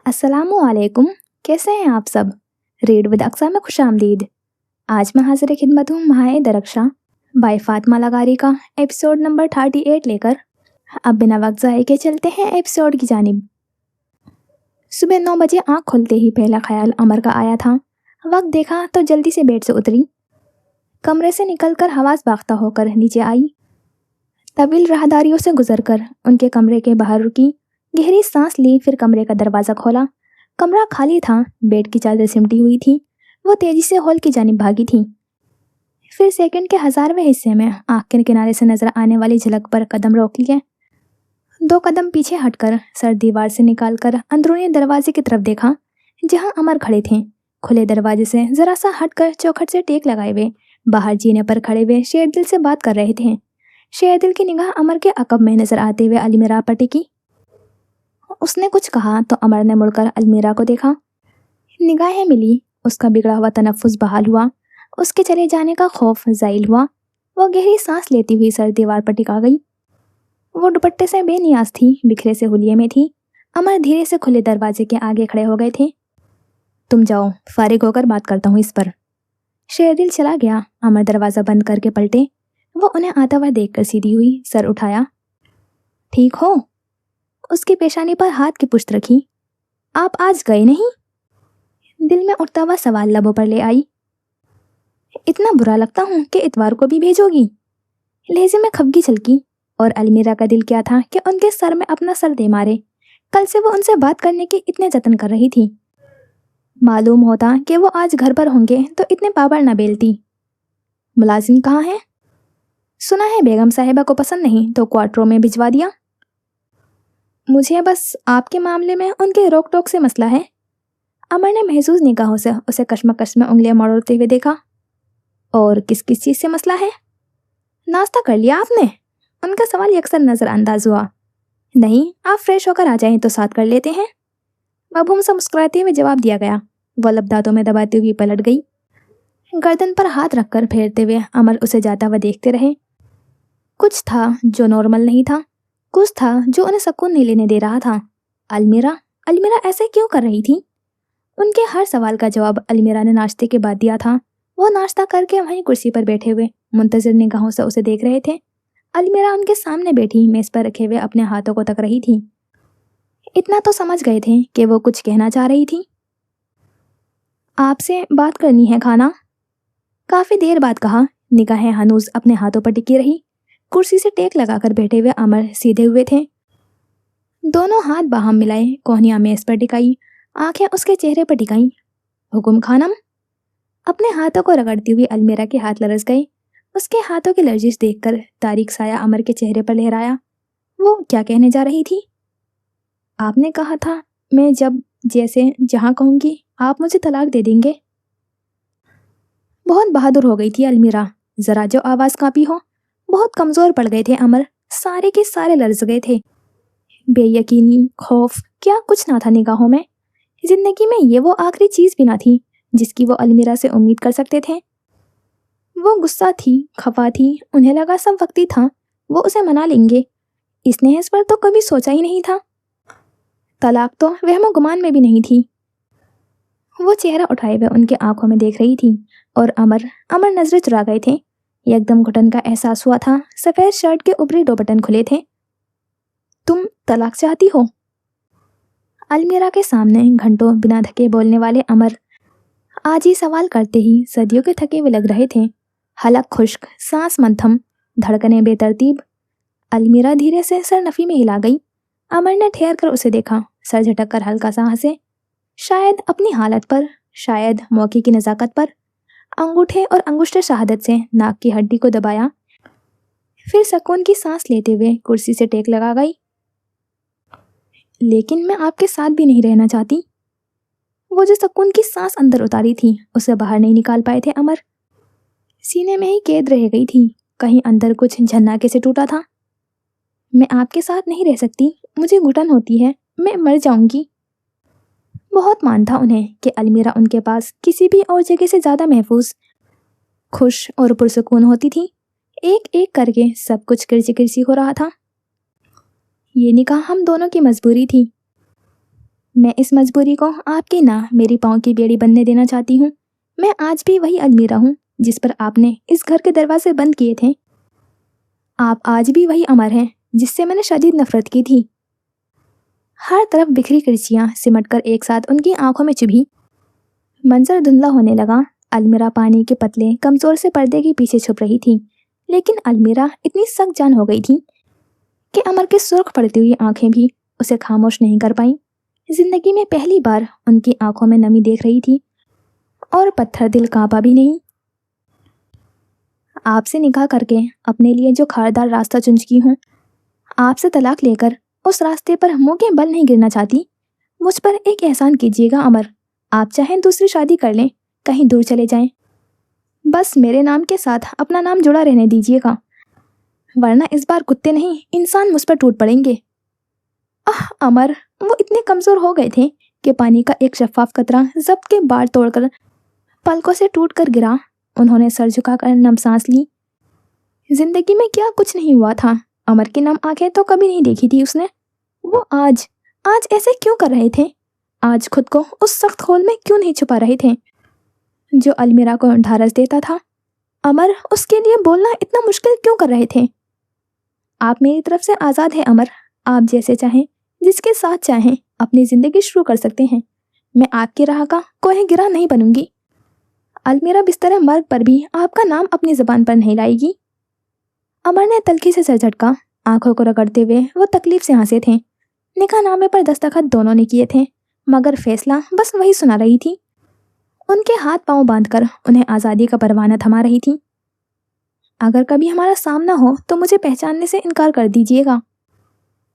अस्सलामु अलैकुम। कैसे हैं आप सब? रीड विद अक्सा में खुश आमदीद। आज मैं हाजिर खिदमत हूँ माए दरक्षा बाय फातिमा लगारी का एपिसोड नंबर 38 लेकर। अब बिना वक्त ज़ाये के चलते हैं एपिसोड की जानिब। सुबह 9 बजे आँख खुलते ही पहला ख्याल अमर का आया था। वक्त देखा तो जल्दी से बेड से उतरी, कमरे से निकलकर हवास बाख्ता होकर नीचे आई। तवील राहदारियों से गुजरकर उनके कमरे के बाहर रुकी, गहरी सांस ली, फिर कमरे का दरवाज़ा खोला। कमरा खाली था, बेड की चादर सिमटी हुई थी। वो तेजी से हॉल की जानिब भागी थी। फिर सेकंड के 1000वें हिस्से में आँख के किनारे से नजर आने वाली झलक पर कदम रोक लिए। 2 कदम पीछे हटकर सर दीवार से निकालकर अंदरूनी दरवाजे की तरफ देखा जहाँ अमर खड़े थे। खुले दरवाजे से जरा सा हटकर चौखट से टेक लगाए हुए बाहर जीने पर खड़े हुए शेरदिल से बात कर रहे थे। शेरदिल की निगाह अमर के अकब में नजर आते हुए अलमीरा पर टिकी। उसने कुछ कहा तो अमर ने मुड़कर अलमीरा को देखा। निगाहें मिली, उसका बिगड़ा हुआ तनफ्फुस बहाल हुआ, उसके चले जाने का खौफ ज़ाइल हुआ। वो गहरी सांस लेती हुई सर दीवार पर टिका गई। वो दुपट्टे से बेनियाज थी, बिखरे से हुलिये में थी। अमर धीरे से खुले दरवाजे के आगे खड़े हो गए थे। तुम जाओ, फारिग होकर बात करता हूँ इस पर। शेरदिल चला गया। अमर दरवाज़ा बंद करके पलटे। वो उन्हें आता हुआ देखकर सीधी हुई, सर उठाया। ठीक हो? उसकी पेशानी पर हाथ की पुश्त रखी। आप आज गए नहीं? दिल में उठता हुआ सवाल लबों पर ले आई। इतना बुरा लगता हूँ कि इतवार को भी भेजोगी? लहजे में खफगी छलकी। और अलमीरा का दिल क्या था कि उनके सर में अपना सर दे मारे। कल से वो उनसे बात करने के इतने जतन कर रही थी। मालूम होता कि वो आज घर पर होंगे तो इतने पापड़ न बेलती। मुलाजिम कहाँ है? सुना है बेगम साहिबा को पसंद नहीं तो क्वार्टरों में भिजवा दिया। मुझे बस आपके मामले में उनके रोक टोक से मसला है। अमर ने महसूस निगाहों से उसे कश्मकश में उंगलियां मरोड़ते हुए देखा। और किस किस चीज़ से मसला है? नाश्ता कर लिया आपने? उनका सवाल यकसर नज़रअंदाज हुआ। नहीं, आप फ्रेश होकर आ जाएं तो साथ कर लेते हैं। मबहूम सा मुस्कुराते हुए जवाब दिया गया। वह लब दांतों में दबाती हुई पलट गई। गर्दन पर हाथ रखकर फेरते हुए अमर उसे जाता हुआ देखते रहे। कुछ था जो नॉर्मल नहीं था, कुछ था जो उन्हें सुकून नहीं लेने दे रहा था। अलमीरा ऐसे क्यों कर रही थी? उनके हर सवाल का जवाब अलमीरा ने नाश्ते के बाद दिया था। वो नाश्ता करके वहीं कुर्सी पर बैठे हुए मुंतजिर निगाहों से उसे देख रहे थे। अलमीरा उनके सामने बैठी मेज पर रखे हुए अपने हाथों को तक रही थी। इतना तो समझ गए थे कि वो कुछ कहना चाह रही थी। आपसे बात करनी है खाना। काफी देर बाद कहा। निगाहें हनूज अपने हाथों पर टिकी रही। कुर्सी से टेक लगाकर बैठे हुए अमर सीधे हुए थे। दोनों हाथ बाहम मिलाए, कोहनियां मेज पर टिकाई, आंखें उसके चेहरे पर टिकाई। हुकुम खानम। अपने हाथों को रगड़ती हुई अलमीरा के हाथ लरस गए। उसके हाथों की लर्जिश देखकर तारीक साया अमर के चेहरे पर लहराया। वो क्या कहने जा रही थी? आपने कहा था मैं जब जैसे जहां कहूंगी आप मुझे तलाक दे देंगे। बहुत बहादुर हो गई थी अलमीरा। जरा जो आवाज कांपी हो। बहुत कमजोर पड़ गए थे अमर, सारे के सारे लर्ज गए थे। बेयकीनी, खौफ, क्या कुछ ना था निगाहों में। जिंदगी में ये वो आखिरी चीज भी ना थी जिसकी वो अलमीरा से उम्मीद कर सकते थे। वो गुस्सा थी, खफा थी, उन्हें लगा सब वक्ती था, वो उसे मना लेंगे। इसने इस पर तो कभी सोचा ही नहीं था। तलाक तो वहमो गुमान में भी नहीं थी। वो चेहरा उठाए हुए उनके आंखों में देख रही थी और अमर नजरें चुरा गए थे। एकदम घुटन का एहसास हुआ था। सफेद शर्ट के ऊपरी 2 बटन खुले थे। तुम तलाक चाहती हो? अलमीरा के सामने घंटों बिना थके बोलने वाले अमर आज ही सवाल करते ही सदियों के थके हुए लग रहे थे। हलक खुश्क, सांस मंथम, धड़कनें बेतरतीब। अलमीरा धीरे से सर नफी में हिला गई। अमर ने ठहर कर उसे देखा, सर झटक कर हल्का सा हंसे। शायद अपनी हालत पर, शायद मौके की नज़ाकत पर। अंगूठे और अंगुष्ठ शहादत से नाक की हड्डी को दबाया, फिर सुकून की सांस लेते हुए कुर्सी से टेक लगा गई। लेकिन मैं आपके साथ भी नहीं रहना चाहती। वो जो सुकून की सांस अंदर उतारी थी उसे बाहर नहीं निकाल पाए थे अमर। सीने में ही कैद रह गई थी, कहीं अंदर कुछ झन्नाके से टूटा था। मैं आपके साथ नहीं रह सकती, मुझे घुटन होती है, मैं मर जाऊंगी। बहुत मान था उन्हें कि अलमीरा उनके पास किसी भी और जगह से ज्यादा महफूज, खुश और पुरसुकून होती थी। एक एक करके सब कुछ किरची किरची हो रहा था। ये निकाह हम दोनों की मजबूरी थी। मैं इस मजबूरी को आपकी ना मेरी पाँव की बेड़ी बनने देना चाहती हूँ। मैं आज भी वही अलमीरा हूँ जिस पर आपने इस घर के दरवाजे बंद किए थे। आप आज भी वही अमर हैं जिससे मैंने शदीद नफरत की थी। हर तरफ बिखरी कुर्सियाँ सिमटकर एक साथ उनकी आंखों में चुभी। मंजर धुंधला होने लगा। अलमीरा पानी के पतले कमजोर से पर्दे के पीछे छुप रही थी, लेकिन अलमीरा इतनी सख्त जान हो गई थी कि अमर की सुर्ख पड़ती हुई आंखें भी उसे खामोश नहीं कर पाईं। जिंदगी में पहली बार उनकी आंखों में नमी देख रही थी और पत्थर दिल कांपा भी नहीं। आपसे निकाह करके अपने लिए जो खारदार रास्ता चुन चुकी हूँ, आपसे तलाक लेकर उस रास्ते पर मुंह के बल नहीं गिरना चाहती। मुझ पर एक एहसान कीजिएगा अमर, आप चाहें दूसरी शादी कर लें, कहीं दूर चले जाएं, बस मेरे नाम के साथ अपना नाम जुड़ा रहने दीजिएगा, वरना इस बार कुत्ते नहीं इंसान मुझ पर टूट पड़ेंगे। अमर, वो इतने कमजोर हो गए थे कि पानी का एक शफाफ कतरा जब्त के बार तोड़कर पलकों से टूटकर गिरा। उन्होंने सर झुकाकर नम सांस ली। जिंदगी में क्या कुछ नहीं हुआ था। अमर की नम आंखें तो कभी नहीं देखी थी उसने। वो आज आज ऐसे क्यों कर रहे थे? आज खुद को उस सख्त खोल में क्यों नहीं छुपा रहे थे जो अलमीरा को ढारस देता था? अमर, उसके लिए बोलना इतना मुश्किल क्यों कर रहे थे? आप मेरी तरफ से आज़ाद है अमर, आप जैसे चाहें, जिसके साथ चाहें अपनी जिंदगी शुरू कर सकते हैं। मैं आपकी राह का कोई गिरा नहीं बनूंगी। अलमीरा बिस्तर मर्ग पर भी आपका नाम अपनी जुबान पर नहीं लाएगी। अमर ने तल्खी से सर झटका। आंखों को रगड़ते हुए वो तकलीफ से हंसे थे। निकाहनामे पर दस्तखत दोनों ने किए थे, मगर फैसला बस वही सुना रही थी। उनके हाथ पांव बांधकर उन्हें आज़ादी का परवाना थमा रही थी। अगर कभी हमारा सामना हो तो मुझे पहचानने से इनकार कर दीजिएगा।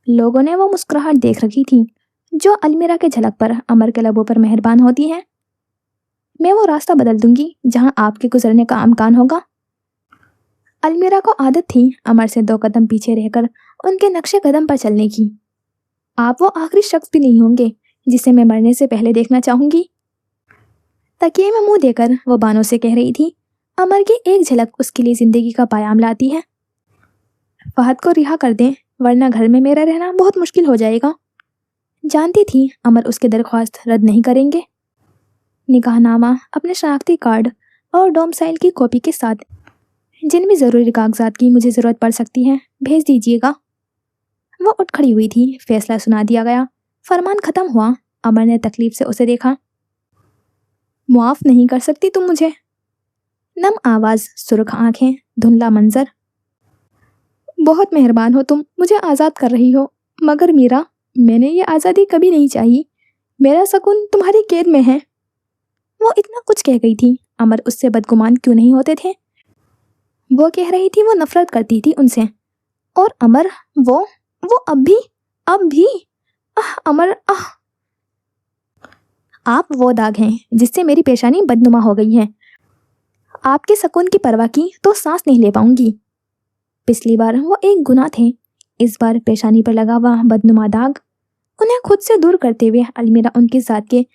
लोगों ने वो मुस्कुराहट देख रखी थी जो अलमीरा के झलक पर अमर के लबों पर मेहरबान होती है। मैं वो रास्ता बदल दूंगी जहां आपके गुजरने का अमकान होगा। अलमीरा को आदत थी अमर से 2 कदम पीछे रहकर उनके नक्शे कदम पर चलने की। आप वो आखिरी शख्स भी नहीं होंगे जिसे मैं मरने से पहले देखना चाहूंगी। तकिए में मुंह देकर वो बानों से कह रही थी। अमर की एक झलक उसके लिए जिंदगी का पायाम लाती है। फहद को रिहा कर दें, वरना घर में मेरा रहना बहुत मुश्किल हो जाएगा। जानती थी अमर उसकी दरख्वास्त रद्द नहीं करेंगे। निकाहनामा, अपने शनाख्ती कार्ड और डोमसाइल की कॉपी के साथ जिन भी ज़रूरी कागजात की मुझे ज़रूरत पड़ सकती है भेज दीजिएगा। वो उठ खड़ी हुई थी। फैसला सुना दिया गया। फरमान ख़त्म हुआ। अमर ने तकलीफ से उसे देखा। मुआफ़ नहीं कर सकती तुम मुझे? नम आवाज़, सुर्ख आंखें, धुंधला मंजर। बहुत मेहरबान हो तुम, मुझे आज़ाद कर रही हो, मगर मीरा, मैंने ये आज़ादी कभी नहीं चाहिए। मेरा सुकून तुम्हारी कैद में है। वो इतना कुछ कह गई थी। अमर उससे बदगुमान क्यों नहीं होते थे? वो कह रही थी वो नफरत करती थी उनसे, और अमर वो अब भी अमर, आप वो दाग हैं जिससे मेरी पेशानी बदनुमा हो गई है। आपके सुकून की परवाह की तो सांस नहीं ले पाऊंगी। पिछली बार वो एक गुनाह थे, इस बार पेशानी पर लगा हुआ बदनुमा दाग। उन्हें खुद से दूर करते हुए अलमीरा उनकी जात के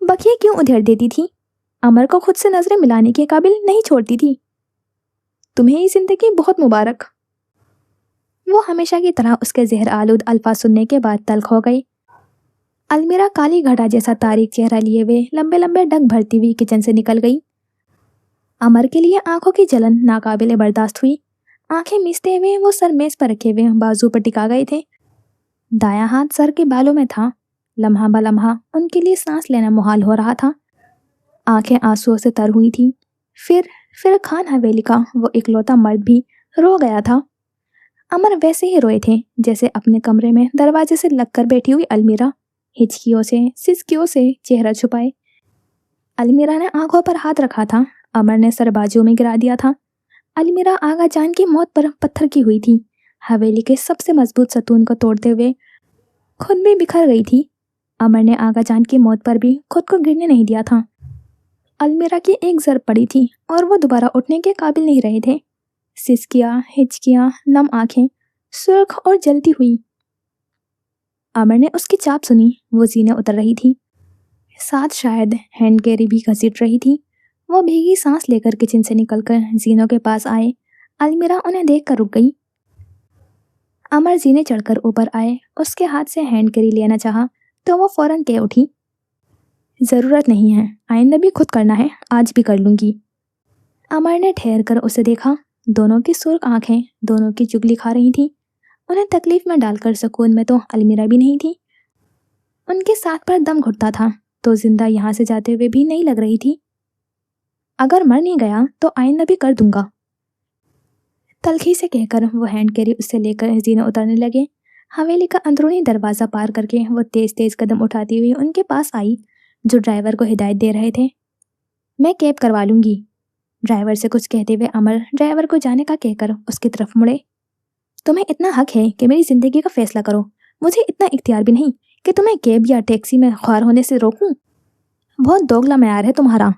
बखिए क्यों उधेड़ देती थी? अमर को खुद से नजरें मिलाने के काबिल नहीं छोड़ती थी। तुम्हें ये जिंदगी बहुत मुबारक। वो हमेशा की तरह उसके जहर आलूद अल्फाज सुनने के बाद तल्ख हो गई। अलमीरा काली घड़ा जैसा तारीख चेहरा लिए हुए लंबे लंबे डग भरती हुई किचन से निकल गई। अमर के लिए आंखों की जलन नाकाबिले बर्दाश्त हुई। आंखें मीचते हुए वो सर मेज पर रखे हुए बाजू पर टिका गए थे। दायां हाथ सर के बालों में था। लम्हा ब लम्हा उनके लिए सांस लेना मुहाल हो रहा था। आंखें आंसुओं से तर हुई थी। फिर खान हवेली का वो इकलौता मर्द भी रो गया था। अमर वैसे ही रोए थे जैसे अपने कमरे में दरवाजे से लगकर बैठी हुई अलमीरा, हिचकियों से सिसकियों से चेहरा छुपाए। अलमीरा ने आंखों पर हाथ रखा था। अमर ने सर बाजू में गिरा दिया था। अलमीरा आगा जान की मौत पर पत्थर की हुई थी। हवेली के सबसे मजबूत सतून को तोड़ते हुए खुद भी बिखर गई थी। अमर ने आगा जान की मौत पर भी खुद को गिरने नहीं दिया था। अलमीरा की एक जर पड़ी थी और वो दोबारा उठने के काबिल नहीं रहे थे। सिसकियां, हिचकियां, नम आंखें, सुर्ख और जलती हुई। अमर ने उसकी चाप सुनी। वो जीने उतर रही थी, साथ शायद हैंड कैरी भी घसीट रही थी। वो भीगी सांस लेकर किचन से निकलकर जीनों के पास आए। अलमीरा उन्हें देखकर रुक गई। अमर जीने चढ़कर ऊपर आए। उसके हाथ से हैंड कैरी लेना चाहा तो वो फौरन कह उठी, ज़रूरत नहीं है, आइंदा भी खुद करना है, आज भी कर लूँगी। अमर ने ठहर कर उसे देखा। दोनों की सुर्ख आंखें दोनों की चुगली खा रही थीं। उन्हें तकलीफ में डालकर सुकून में तो अलमीरा भी नहीं थी। उनके साथ पर दम घुटता था तो जिंदा यहाँ से जाते हुए भी नहीं लग रही थी। अगर मर नहीं गया तो आइंदा भी कर दूंगा, तलखी से कहकर वो हैंड कैरी उससे लेकर जीने उतरने लगे। हवेली का अंदरूनी दरवाज़ा पार करके वो तेज तेज कदम उठाती हुई उनके पास आई जो ड्राइवर को हिदायत दे रहे थे। मैं कैब करवा लूँगी, ड्राइवर से कुछ कहते हुए अमर ड्राइवर को जाने का कहकर उसकी तरफ मुड़े। तुम्हें इतना हक है कि मेरी ज़िंदगी का फैसला करो, मुझे इतना इख्तियार भी नहीं कि तुम्हें कैब या टैक्सी में ख्वार होने से रोकूं। बहुत दोगला मयार है तुम्हारा।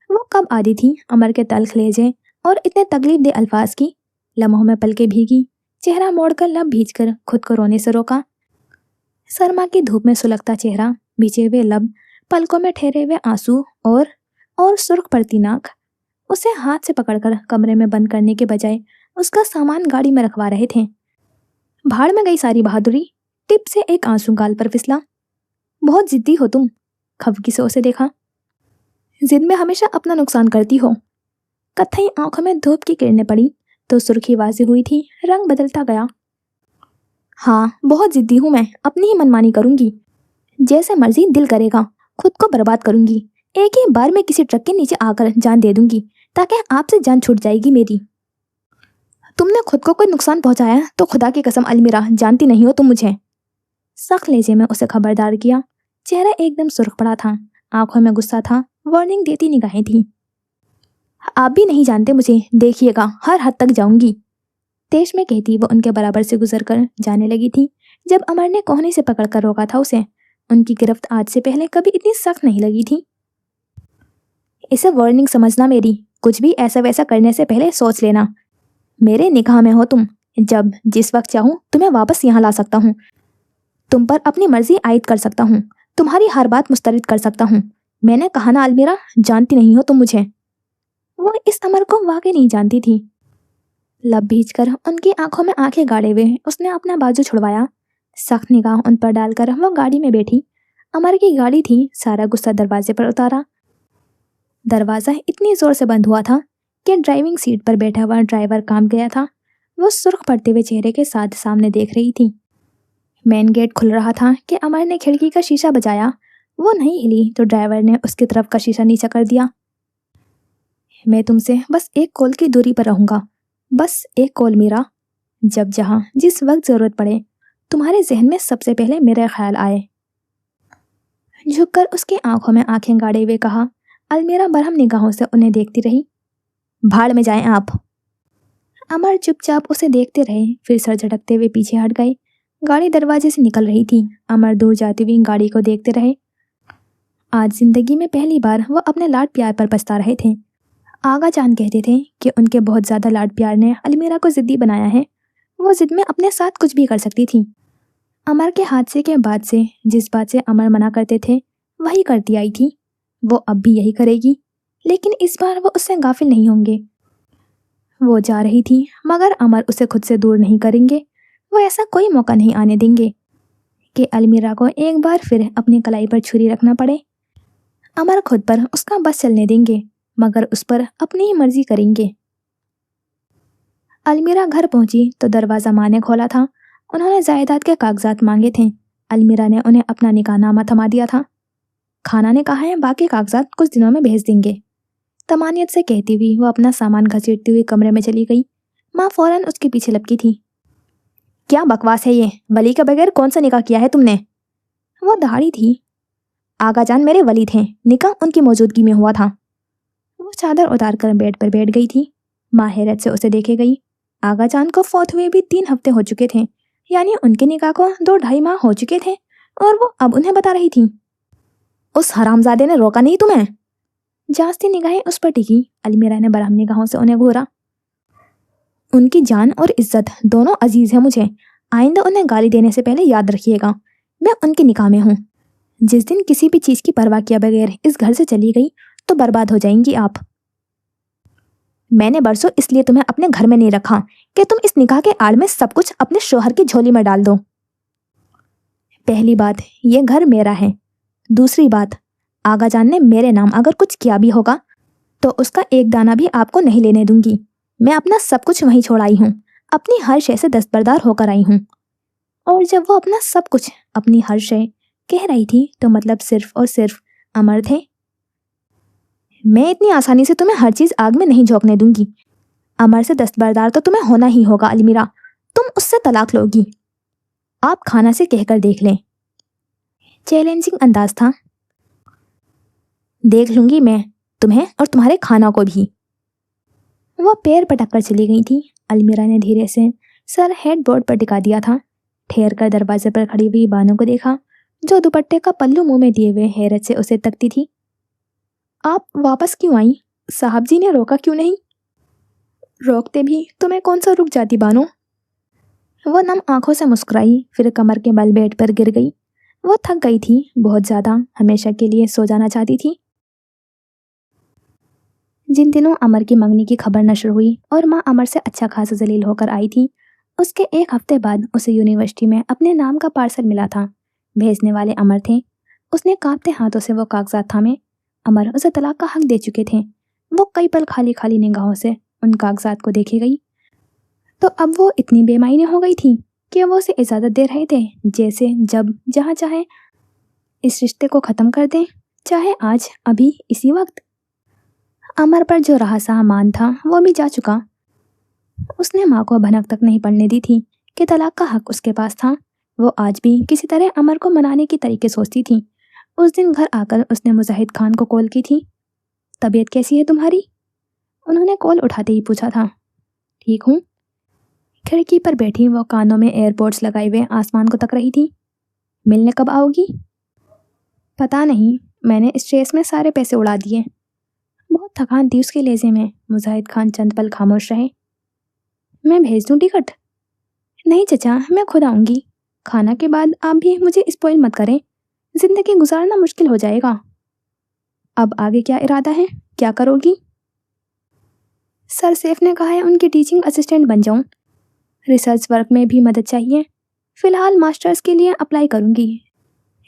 वो कब आदी थी अमर के तल्ख लहजे और इतने तकलीफ दे अल्फाज की। लम्हों में पलकें भीगी, चेहरा मोड़कर लब भींचकर खुद को रोने से रोका। सरमा की धूप में सुलगता चेहरा, भींचे हुए लब, पलकों में ठहरे हुए आंसू और सुर्ख पड़ती नाक। उसे हाथ से पकड़कर कमरे में बंद करने के बजाय उसका सामान गाड़ी में रखवा रहे थे। भाड़ में गई सारी बहादुरी, टिप से एक आंसू गाल पर फिसला। बहुत जिद्दी हो तुम, खफगी से उसे देखा। जिद में हमेशा अपना नुकसान करती हो। कत्थई आंखों में धूप की किरणें पड़ी तो सुर्खी वाज़ेह हुई थी, रंग बदलता गया। हाँ, बहुत जिद्दी हूँ मैं, अपनी ही मनमानी करूंगी, जैसे मर्जी दिल करेगा खुद को बर्बाद करूंगी। एक ही बार में किसी ट्रक के नीचे आकर जान दे दूंगी ताकि आपसे जान छूट जाएगी मेरी। तुमने खुद को कोई नुकसान पहुंचाया तो खुदा की कसम अलमीरा, जानती नहीं हो तुम मुझे। सख्त लहजे में उसे खबरदार किया। चेहरा एकदम सुर्ख पड़ा था, आंखों में गुस्सा था, वार्निंग देती निगाहें थी। आप भी नहीं जानते मुझे, देखिएगा हर हद तक जाऊंगी, तेज में कहती वो उनके बराबर से गुजर कर जाने लगी थी। जब अमर ने कोहनी से पकड़कर रोका था उसे, उनकी गिरफ्त आज से पहले कभी इतनी सख्त नहीं लगी थी। इसे वार्निंग समझना मेरी, कुछ भी ऐसा वैसा करने से पहले सोच लेना। मेरे निगाह में हो तुम, जब जिस वक्त चाहूँ तुम्हें वापस यहाँ ला सकता हूँ, तुम पर अपनी मर्जी आयद कर सकता हूँ, तुम्हारी हर बात मुस्तरद कर सकता हूँ। मैंने कहा ना अलमीरा, जानती नहीं हो तुम मुझे। वो इस अमर को वाकई नहीं जानती थी। लब भींचकर उनकी आंखों में आंखें गाड़े हुए उसने अपना बाजू छुड़वाया। सख्त निगाह उन पर डालकर वो गाड़ी में बैठी। अमर की गाड़ी थी, सारा गुस्सा दरवाजे पर उतारा। दरवाज़ा इतनी जोर से बंद हुआ था कि ड्राइविंग सीट पर बैठा हुआ ड्राइवर कांप गया था। वो सुर्ख पड़ते हुए चेहरे के साथ सामने देख रही थी। मेन गेट खुल रहा था कि अमर ने खिड़की का शीशा बजाया। वो नहीं हिली तो ड्राइवर ने उसकी तरफ का शीशा नीचा कर दिया। मैं तुमसे बस एक कॉल की दूरी पर रहूंगा, बस एक कॉल मीरा। जब जहाँ जिस वक्त ज़रूरत पड़े तुम्हारे जहन में सबसे पहले मेरा ख्याल आए। झुककर उसकी आंखों में आंखें गाड़े हुए कहा। अलमीरा बरहम निगाहों से उन्हें देखती रही। भाड़ में जाएं आप। अमर चुपचाप उसे देखते रहे, फिर सर झटकते हुए पीछे हट गए। गाड़ी दरवाजे से निकल रही थी। अमर दूर जाती हुई गाड़ी को देखते रहे। आज जिंदगी में पहली बार वो अपने लाड प्यार पर पछता रहे थे। आगा जान कहते थे कि उनके बहुत ज़्यादा लाड प्यार ने अलमीरा को ज़िद्दी बनाया है। वो ज़िद में अपने साथ कुछ भी कर सकती थी। अमर के हादसे के बाद से जिस बात से अमर मना करते थे वही करती आई थी। वो अब भी यही करेगी, लेकिन इस बार वो उससे गाफिल नहीं होंगे। वो जा रही थी मगर अमर उसे खुद से दूर नहीं करेंगे। वो ऐसा कोई मौका नहीं आने देंगे कि अलमीरा को एक बार फिर अपनी कलाई पर छुरी रखना पड़े। अमर खुद पर उसका बस चलने देंगे मगर उस पर अपनी ही मर्जी करेंगे। अलमीरा घर पहुंची तो दरवाज़ा माँ ने खोला था। उन्होंने जायदाद के कागजात मांगे थे। अलमीरा ने उन्हें अपना निकाहनामा थमा दिया था। खाना ने कहा है बाकी कागजात कुछ दिनों में भेज देंगे, तमानियत से कहती हुई वो अपना सामान घसीटती हुई कमरे में चली गई। माँ फौरन उसके पीछे लपकी थी। क्या बकवास है ये, वली के बगैर कौन सा निकाह किया है तुमने? वो दहाड़ी थी। आगा जान मेरे वली थे, निकाह उनकी मौजूदगी में हुआ था। वो चादर उतार कर बेड पर बैठ गई थी। माँ हैरत से उसे देखे गई। आगा जान को फौत हुए भी 3 हफ्ते हो चुके थे, यानी उनके निकाह को 2-2.5 माह हो चुके थे, और वो अब उन्हें बता रही थी। उस हरामजादे ने रोका नहीं तुम्हें? जांचती निगाहें उस पर टिकी। अलमीरा ने बरहम निगाहों से उन्हें घूरा। उनकी जान और इज्जत दोनों अजीज है मुझे। आइंदा उन्हें गाली देने से पहले याद रखिएगा, मैं उनके निकाह में हूँ। जिस दिन किसी भी चीज़ की परवाह किए बगैर इस घर से चली गई तो बर्बाद हो जाएंगी आप। मैंने बरसों इसलिए तुम्हें अपने घर में नहीं रखा कि तुम इस निकाह के आड़ में सब कुछ अपने शोहर की झोली में डाल दो। पहली बात, ये घर मेरा है। दूसरी बात, आगा जान ने मेरे नाम अगर कुछ किया भी होगा तो उसका एक दाना भी आपको नहीं लेने दूंगी। मैं अपना सब कुछ वहीं छोड़ आई हूँ, अपनी हर शय से दस्तबरदार होकर आई हूँ। और जब वो अपना सब कुछ, अपनी हर शय कह रही थी तो मतलब सिर्फ और सिर्फ अमर थे। मैं इतनी आसानी से तुम्हें हर चीज आग में नहीं झोंकने दूंगी। अमर से दस्तबरदार तो तुम्हें होना ही होगा अलमीरा, तुम उससे तलाक लोगी। आप खाना से कहकर देख लें। चैलेंजिंग अंदाज था। देख लूंगी मैं तुम्हें और तुम्हारे खाना को भी। वह पैर पटक कर चली गई थी। अलमीरा ने धीरे से सर हेडबोर्ड पर टिका दिया था। ठहर कर दरवाजे पर खड़ी हुई बानो को देखा, जो दुपट्टे का पल्लू मुंह में दिए हुए हैरत से उसे तकती थी। आप वापस क्यों आई? साहब जी ने रोका क्यों नहीं? रोकते भी तो मैं कौन सा रुक जाती बानो। वह नम आंखों से मुस्कुराई, फिर कमर के बल बेड पर गिर गई। वो थक गई थी बहुत ज्यादा, हमेशा के लिए सो जाना चाहती थी। जिन दिनों अमर की मंगनी की खबर नशर हुई और माँ अमर से अच्छा खासा जलील होकर आई थी, उसके एक हफ्ते बाद उसे यूनिवर्सिटी में अपने नाम का पार्सल मिला था। भेजने वाले अमर थे। उसने कांपते हाथों से वो कागजात थामे। अमर उसे तलाक का हक दे चुके थे। वो कई पल खाली खाली निगाहों से उन कागजात को देखे गई। तो अब वो इतनी बेमायने हो गई थी कि वो उसे इजाजत दे रहे थे, जैसे जब जहाँ चाहे इस रिश्ते को खत्म कर दें, चाहे आज, अभी, इसी वक्त। अमर पर जो रहा सहा मान था वो भी जा चुका। उसने माँ को भनक तक नहीं पड़ने दी थी कि तलाक का हक उसके पास था। वो आज भी किसी तरह अमर को मनाने की तरीके सोचती थी। उस दिन घर आकर उसने मुजाहिद खान को कॉल की थी। तबीयत कैसी है तुम्हारी? उन्होंने कॉल उठाते ही पूछा था। ठीक हूँ। खिड़की पर बैठी वो कानों में एयरपोर्ट्स लगाए हुए आसमान को तक रही थी। मिलने कब आओगी? पता नहीं, मैंने इस रेस में सारे पैसे उड़ा दिए। बहुत थकान थी उसके लेजे में। मुजाहिद खान चंद पल खामोश रहे। मैं भेज दूं टिकट? नहीं चचा, मैं खुद आऊंगी। खाना के बाद आप भी मुझे स्पॉइल मत करें, जिंदगी गुजारना मुश्किल हो जाएगा। अब आगे क्या इरादा है, क्या करोगी? सर सैफ ने कहा है उनकी टीचिंग असिस्टेंट बन जाऊं। रिसर्च वर्क में भी मदद चाहिए। फिलहाल मास्टर्स के लिए अप्लाई करूंगी,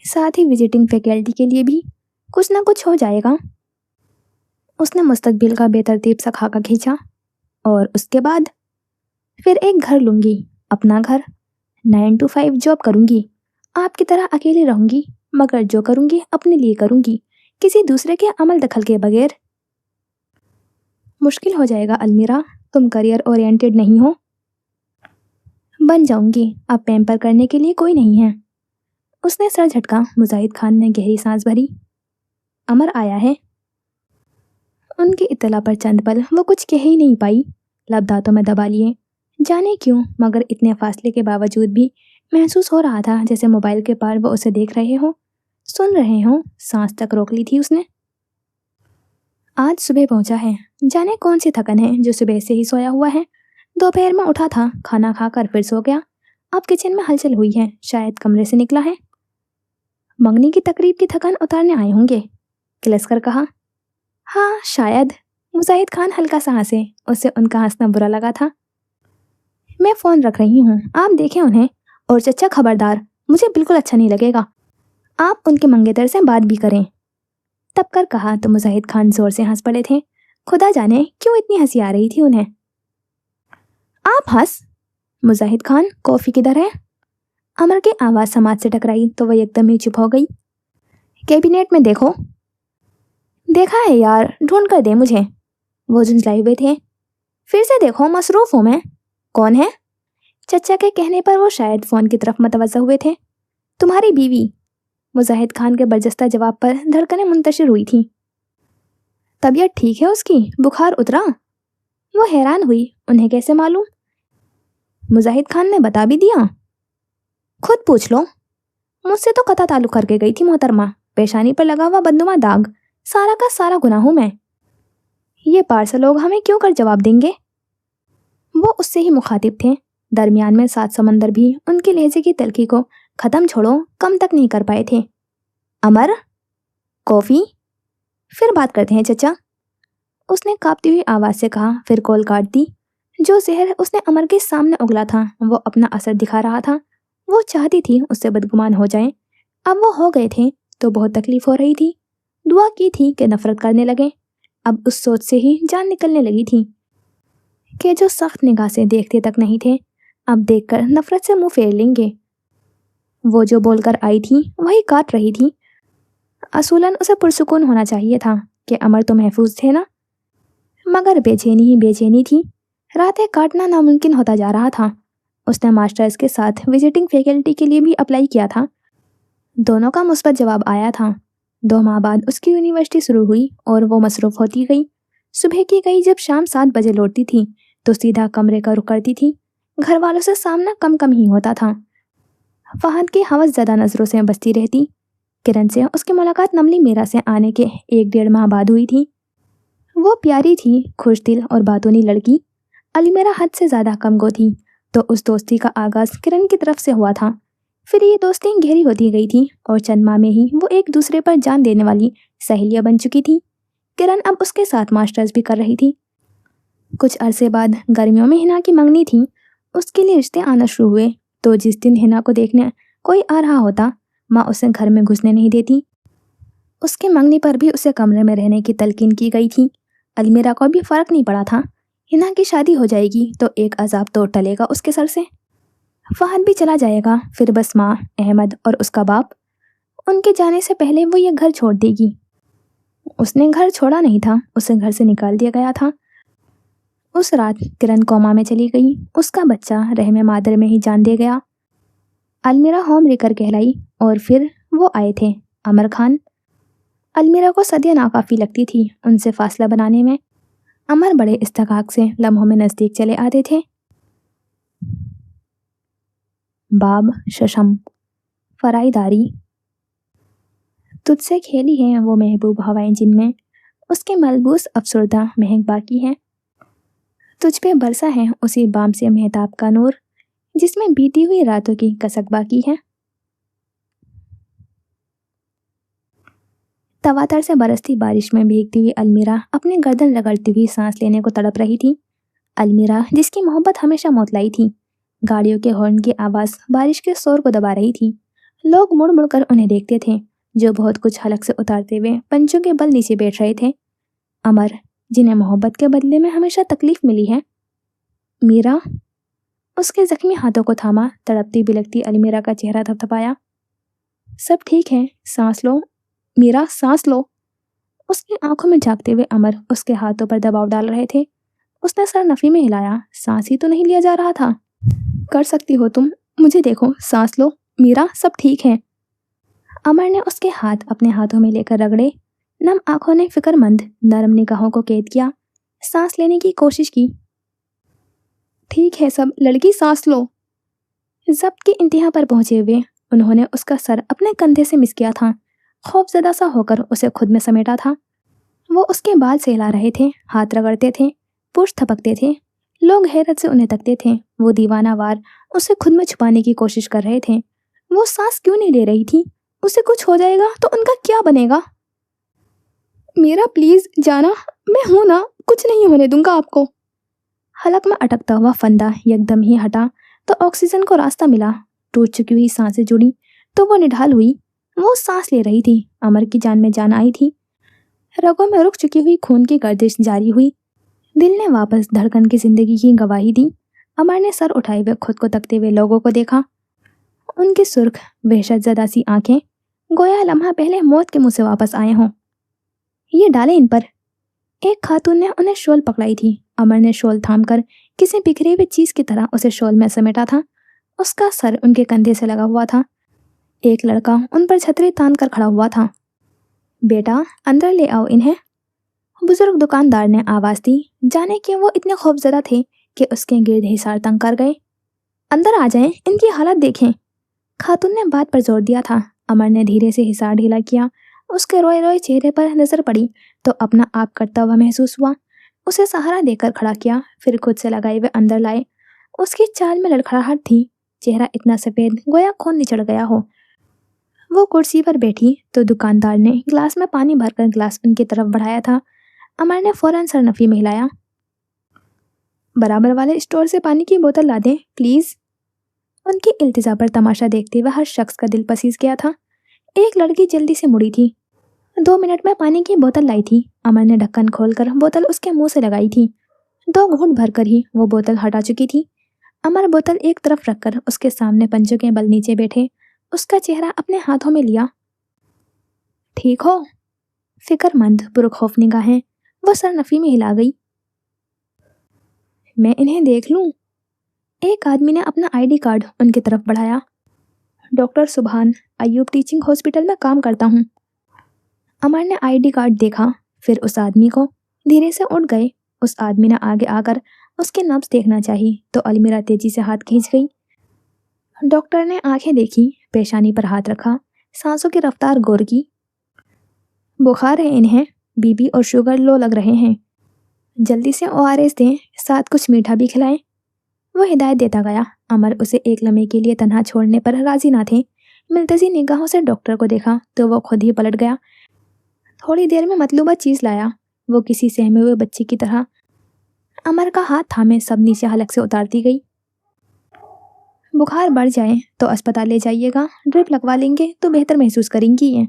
साथ ही विजिटिंग फैकल्टी के लिए भी। कुछ ना कुछ हो जाएगा। उसने मुस्तकबिल का बेतरतीब सा खाका खींचा। और उसके बाद फिर एक घर लूंगी, अपना घर। 9 to 5 जॉब करूंगी। आपकी तरह अकेली रहूंगी, मगर जो करूंगी अपने लिए करूंगी, किसी दूसरे के अमल दखल के बगैर। मुश्किल हो जाएगा अलमीरा, तुम करियर ओरिएंटेड नहीं हो। बन जाऊंगी, अब पैम्पर करने के लिए कोई नहीं है। उसने सर झटका। मुजाहिद खान ने गहरी सांस भरी। अमर आया है। उनकी इत्तला पर चंद पल वो कुछ कह ही नहीं पाई। लब दांतों में दबा लिए। जाने क्यों, मगर इतने फासले के बावजूद भी महसूस हो रहा था जैसे मोबाइल के पार वो उसे देख रहे हो, सुन रहे हो। सांस तक रोक ली थी उसने। आज सुबह पहुंचा है, जाने कौन सी थकन है जो सुबह से ही सोया हुआ है। दोपहर में उठा था, खाना खाकर फिर सो गया। अब किचन में हलचल हुई है, शायद कमरे से निकला है। मंगनी की तकरीब की थकान उतारने आए होंगे, किलसकर कहा। हाँ शायद। मुजाहिद खान हल्का सा हंसे। उसे उनका हंसना बुरा लगा था। मैं फोन रख रही हूँ, आप देखें उन्हें। और चचा खबरदार, मुझे बिल्कुल अच्छा नहीं लगेगा। आप उनके मंगेतर से बात भी करें। तब कर कहा तो मुजाहिद खान जोर से हंस पड़े थे। खुदा जाने क्यों इतनी हंसी आ रही थी उन्हें। आप हंस? मुजाहिद खान, कॉफी किधर है? अमर की आवाज समाज से टकराई तो वह एकदम ही चुप हो गई। कैबिनेट में देखो। देखा है यार, ढूंढ कर दे मुझे। वो झुंझलाए हुए थे। फिर से देखो, मसरूफ हूं मैं। कौन है? चचा के कहने पर वो शायद फोन की तरफ मतवज्जा हुए थे। तुम्हारी बीवी। मुजाहिद खान के बरजस्ता जवाब पर धड़कनें मुंतशिर हुई थी। तबीयत ठीक है उसकी? बुखार उतरा? वो हैरान हुई, उन्हें कैसे मालूम? मुजाहिद खान ने बता भी दिया? खुद पूछ लो। मुझसे तो कता ताल्लुक करके गई थी मोहतरमा। पेशानी पर लगा हुआ बदनुमा दाग, सारा का सारा गुनाह हूं मैं। ये पार्सल लोग हमें क्यों कर जवाब देंगे? वो उससे ही मुखातिब थे। दरमियान में 7 समंदर भी उनके लहजे की तलखी को खत्म छोड़ो कम तक नहीं कर पाए थे। अमर, कॉफी? फिर बात करते हैं चचा, उसने कांपती हुई आवाज से कहा, फिर कॉल काट दी। जो जहर उसने अमर के सामने उगला था वो अपना असर दिखा रहा था। वो चाहती थी उससे बदगुमान हो जाए। अब वो हो गए थे तो बहुत तकलीफ हो रही थी। दुआ की थी कि नफरत करने लगे। अब उस सोच से ही जान निकलने लगी थी कि जो सख्त निगाह से देखते तक नहीं थे, अब देखकर नफरत से मुंह फेर लेंगे। वो जो बोलकर आई थी वही काट रही थी। असूलन उसे पुरसुकून होना चाहिए था कि अमर तो महफूज थे ना, मगर बेचैनी ही बेचैनी थी। रातें काटना नामुमकिन होता जा रहा था। उसने मास्टर्स के साथ विजिटिंग फैकल्टी के लिए भी अप्लाई किया था। दोनों का मुस्बत जवाब आया था। 2 माह बाद उसकी यूनिवर्सिटी शुरू हुई और वो मसरूफ होती गई। सुबह की गई जब शाम 7 बजे लौटती थी तो सीधा कमरे का रुख करती थी। घर वालों से सामना कम कम ही होता था। फहद की हवस ज़्यादा नज़रों से बसती रहती। किरण से उसकी मुलाकात नमली मीरा से आने के 1-1.5 माह बाद हुई थी। वो प्यारी थी, खुश दिल और बातूनी लड़की। अलमीरा हद से ज़्यादा कमगो थी, तो उस दोस्ती का आगाज़ किरण की तरफ से हुआ था। फिर ये दोस्ती गहरी होती गई थी और चंद माह में ही वो एक दूसरे पर जान देने वाली सहेलियाँ बन चुकी थी। किरण अब उसके साथ मास्टर्स भी कर रही थी। कुछ अरसे बाद गर्मियों में हिना की मंगनी थी। उसके लिए रिश्ते आना शुरू हुए, तो जिस दिन हिना को देखने कोई आ रहा होता, माँ उसे घर में घुसने नहीं देती। उसके मंगनी पर भी उसे कमरे में रहने की तलकीन की गई थी। अलमीरा को भी फर्क नहीं पड़ा था। हिना की शादी हो जाएगी तो एक अजाब तो टलेगा उसके सर से। फहद भी चला जाएगा, फिर बस माँ, अहमद और उसका बाप। उनके जाने से पहले वो ये घर छोड़ देगी। उसने घर छोड़ा नहीं था, उसे घर से निकाल दिया गया था। उस रात किरण कोमा में चली गई। उसका बच्चा रहमे मादर में ही जान दे गया। अलमीरा होम लेकर कहलाई और फिर वो आए थे, अमर खान। अलमीरा को सदियां नाकाफी लगती थी उनसे फासला बनाने में। अमर बड़े इस्तकाक से लम्हों में नज़दीक चले आते थे। बाब शशम फराईदारी, तुझसे खेली है वो महबूब हवाएं जिनमें उसके मलबूस अफसरदा महक बाकी है। तुझ पे बरसा है उसी बाम से मेहताब का नूर जिसमें बीती हुई रातों की कसक बाकी है। तवातर से बरसती बारिश में भीगती हुई अलमीरा अपने गर्दन रगड़ती हुई सांस लेने को तड़प रही थी। अलमीरा जिसकी मोहब्बत हमेशा मोतलाई थी। गाड़ियों के हॉर्न की आवाज़ बारिश के शोर को दबा रही थी। लोग मुड़ मुड़ कर उन्हें देखते थे, जो बहुत कुछ हलक से उतारते हुए पंचों के बल नीचे बैठ रहे थे। अमर, जिन्हें मोहब्बत के बदले में हमेशा तकलीफ मिली है। मीरा, उसके जख्मी हाथों को थामा, तड़पती बिलखती अलमीरा का चेहरा थपथपाया। सब ठीक है, सांस लो मीरा, सांस लो। उसकी आंखों में झांकते हुए अमर उसके हाथों पर दबाव डाल रहे थे। उसने सर नफी में हिलाया। सांस ही तो नहीं लिया जा रहा था। कर सकती हो तुम, मुझे देखो, सांस लो मीरा, सब ठीक है। अमर ने उसके हाथ अपने हाथों में लेकर रगड़े। नम आंखों ने फिक्रमंद नरम निगाहों को कैद किया। सांस लेने की कोशिश की। ठीक है सब, लड़की सांस लो। जब्त की इंतहा पर पहुंचे हुए उन्होंने उसका सर अपने कंधे से मिस किया था। खौफजदा सा होकर उसे खुद में समेटा था। वो उसके बाल सहला रहे थे, हाथ रगड़ते थे, पुश थपकते थे। लोग हैरत से उन्हें तकते थे। वो दीवानावार उसे खुद में छुपाने की कोशिश कर रहे थे। वो सांस क्यों नहीं ले रही थी? उसे कुछ हो जाएगा तो उनका क्या बनेगा? मीरा प्लीज जाना, मैं हूं ना, कुछ नहीं होने दूंगा आपको। हलक में अटकता हुआ फंदा एकदम ही हटा तो ऑक्सीजन को रास्ता मिला। टूट चुकी हुई सांसें जुड़ी तो वो निढाल हुई। वो सांस ले रही थी। अमर की जान में जान आई थी। रगों में रुक चुकी हुई खून की गर्दिश जारी हुई। दिल ने वापस धड़कन की जिंदगी की गवाही दी। अमर ने सर उठाए हुए खुद को तकते हुए लोगों को देखा। उनकी सुर्ख वहशतज़दा सी आंखें गोया लम्हा पहले मौत के मुंह से वापस आए हों। ये डाले इन पर। एक खातून ने उन्हें शॉल पकड़ाई थी। अमर ने शॉल थामकर किसी बिखरे हुए चीज की तरह उसे शॉल में समेटा था। उसका सर उनके कंधे से लगा हुआ था। एक लड़का उन पर छतरी तान कर खड़ा हुआ था। बेटा, अंदर ले आओ इन्हें, बुजुर्ग दुकानदार ने आवाज दी। जाने कि वो इतने खौफजदा थे कि उसके गिर्द हिसार तंग कर गए। अंदर आ जाएं, इनकी हालत देखें। खातून ने बात पर जोर दिया था। अमर ने धीरे से हिसार ढीला किया। उसके रोए रोए चेहरे पर नजर पड़ी तो अपना आप करता हुआ महसूस हुआ। उसे सहारा देकर खड़ा किया, फिर खुद से लगाए हुए अंदर लाए। उसकी चाल में लड़खड़ाहट थी। चेहरा इतना सफेद गोया खून निचड़ गया हो। वो कुर्सी पर बैठी तो दुकानदार ने गिलास में पानी भरकर गिलास उनकी तरफ बढ़ाया था। अमर ने फौरन सर नफी में हिलाया। बराबर वाले स्टोर से पानी की बोतल ला दें प्लीज। उनकी इल्तिजा पर तमाशा देखते हुए हर शख्स का दिल पसीज गया था। एक लड़की जल्दी से मुड़ी थी। 2 मिनट में पानी की बोतल लाई थी। अमर ने ढक्कन खोलकर बोतल उसके मुंह से लगाई थी। 2 घूंट भरकर ही वो बोतल हटा चुकी थी। अमर बोतल एक तरफ रखकर उसके सामने पंजों के बल नीचे बैठे उसका चेहरा अपने हाथों में लिया। ठीक हो? फिक्रमंद पुरखौफ निगाहें वो सर नफी में हिला गई। मैं इन्हें देख लूं? एक आदमी ने अपना आईडी कार्ड उनकी तरफ बढ़ाया। डॉक्टर सुभान, अयूब टीचिंग हॉस्पिटल में काम करता हूँ। अमर ने आईडी कार्ड देखा, फिर उस आदमी को। धीरे से उठ गए। उस आदमी ने आगे आकर उसके नब्ज देखना चाहिए तो अलमीरा तेजी से हाथ खींच गई। डॉक्टर ने आंखें देखी, पेशानी पर हाथ रखा, सांसों की रफ्तार गौर की। बुखार है इन्हें, बीपी और शुगर लो लग रहे हैं। जल्दी से ओआरएस दें, साथ कुछ मीठा भी खिलाएं। वो हिदायत देता गया। अमर उसे एक लम्हे के लिए तन्हा छोड़ने पर राजी ना थे। मिलतजी निगाहों से डॉक्टर को देखा तो वो खुद ही पलट गया। थोड़ी देर में मतलूबा चीज लाया। वो किसी सहमे हुए बच्चे की तरह अमर का हाथ थामे सब नीचे हलक से उतारती गई। बुखार बढ़ जाए तो अस्पताल ले जाइएगा, ड्रिप लगवा लेंगे तो बेहतर महसूस करेंगी ये।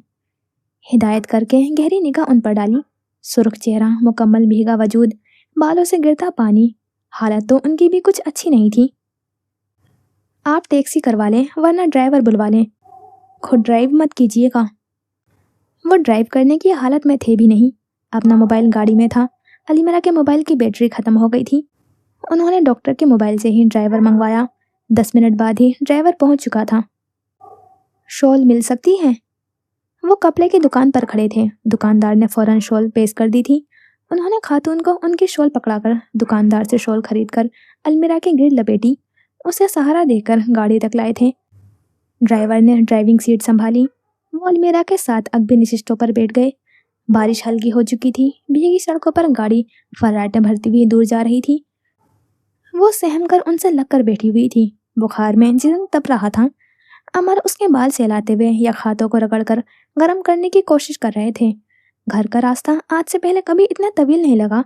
हिदायत करके गहरी निगाह उन पर डाली। सुर्ख चेहरा, मुकम्मल भीगा वजूद, बालों से गिरता पानी। हालत तो उनकी भी कुछ अच्छी नहीं थी। आप टैक्सी करवा लें वरना ड्राइवर बुलवा लें, खुद ड्राइव मत कीजिएगा। वो ड्राइव करने की हालत में थे भी नहीं। अपना मोबाइल गाड़ी में था। अलीमरा के मोबाइल की बैटरी खत्म हो गई थी। उन्होंने डॉक्टर के मोबाइल से ही ड्राइवर मंगवाया। 10 मिनट बाद ही ड्राइवर पहुंच चुका था। शॉल मिल सकती है? वो कपड़े की दुकान पर खड़े थे। दुकानदार ने फौरन शॉल पेश कर दी थी। उन्होंने खातून को उनकी शॉल पकड़ाकर दुकानदार से शॉल खरीदकर अलमीरा के गिर्द लपेटी उसे सहारा देकर गाड़ी तक लाए थे। ड्राइवर ने ड्राइविंग सीट संभाली। वो अलमीरा के साथ अगबी नशिस्तों पर बैठ गए। बारिश हल्की हो चुकी थी। भीगी सड़कों पर गाड़ी फर्राटे भरती हुई दूर जा रही थी। वो सहम कर उनसे लगकर बैठी हुई थी। बुखार में जिस्म तप रहा था। अमर उसके बाल सहलाते हुए या हाथों को रगड़कर गर्म करने की कोशिश कर रहे थे। घर का रास्ता आज से पहले कभी इतना तवील नहीं लगा।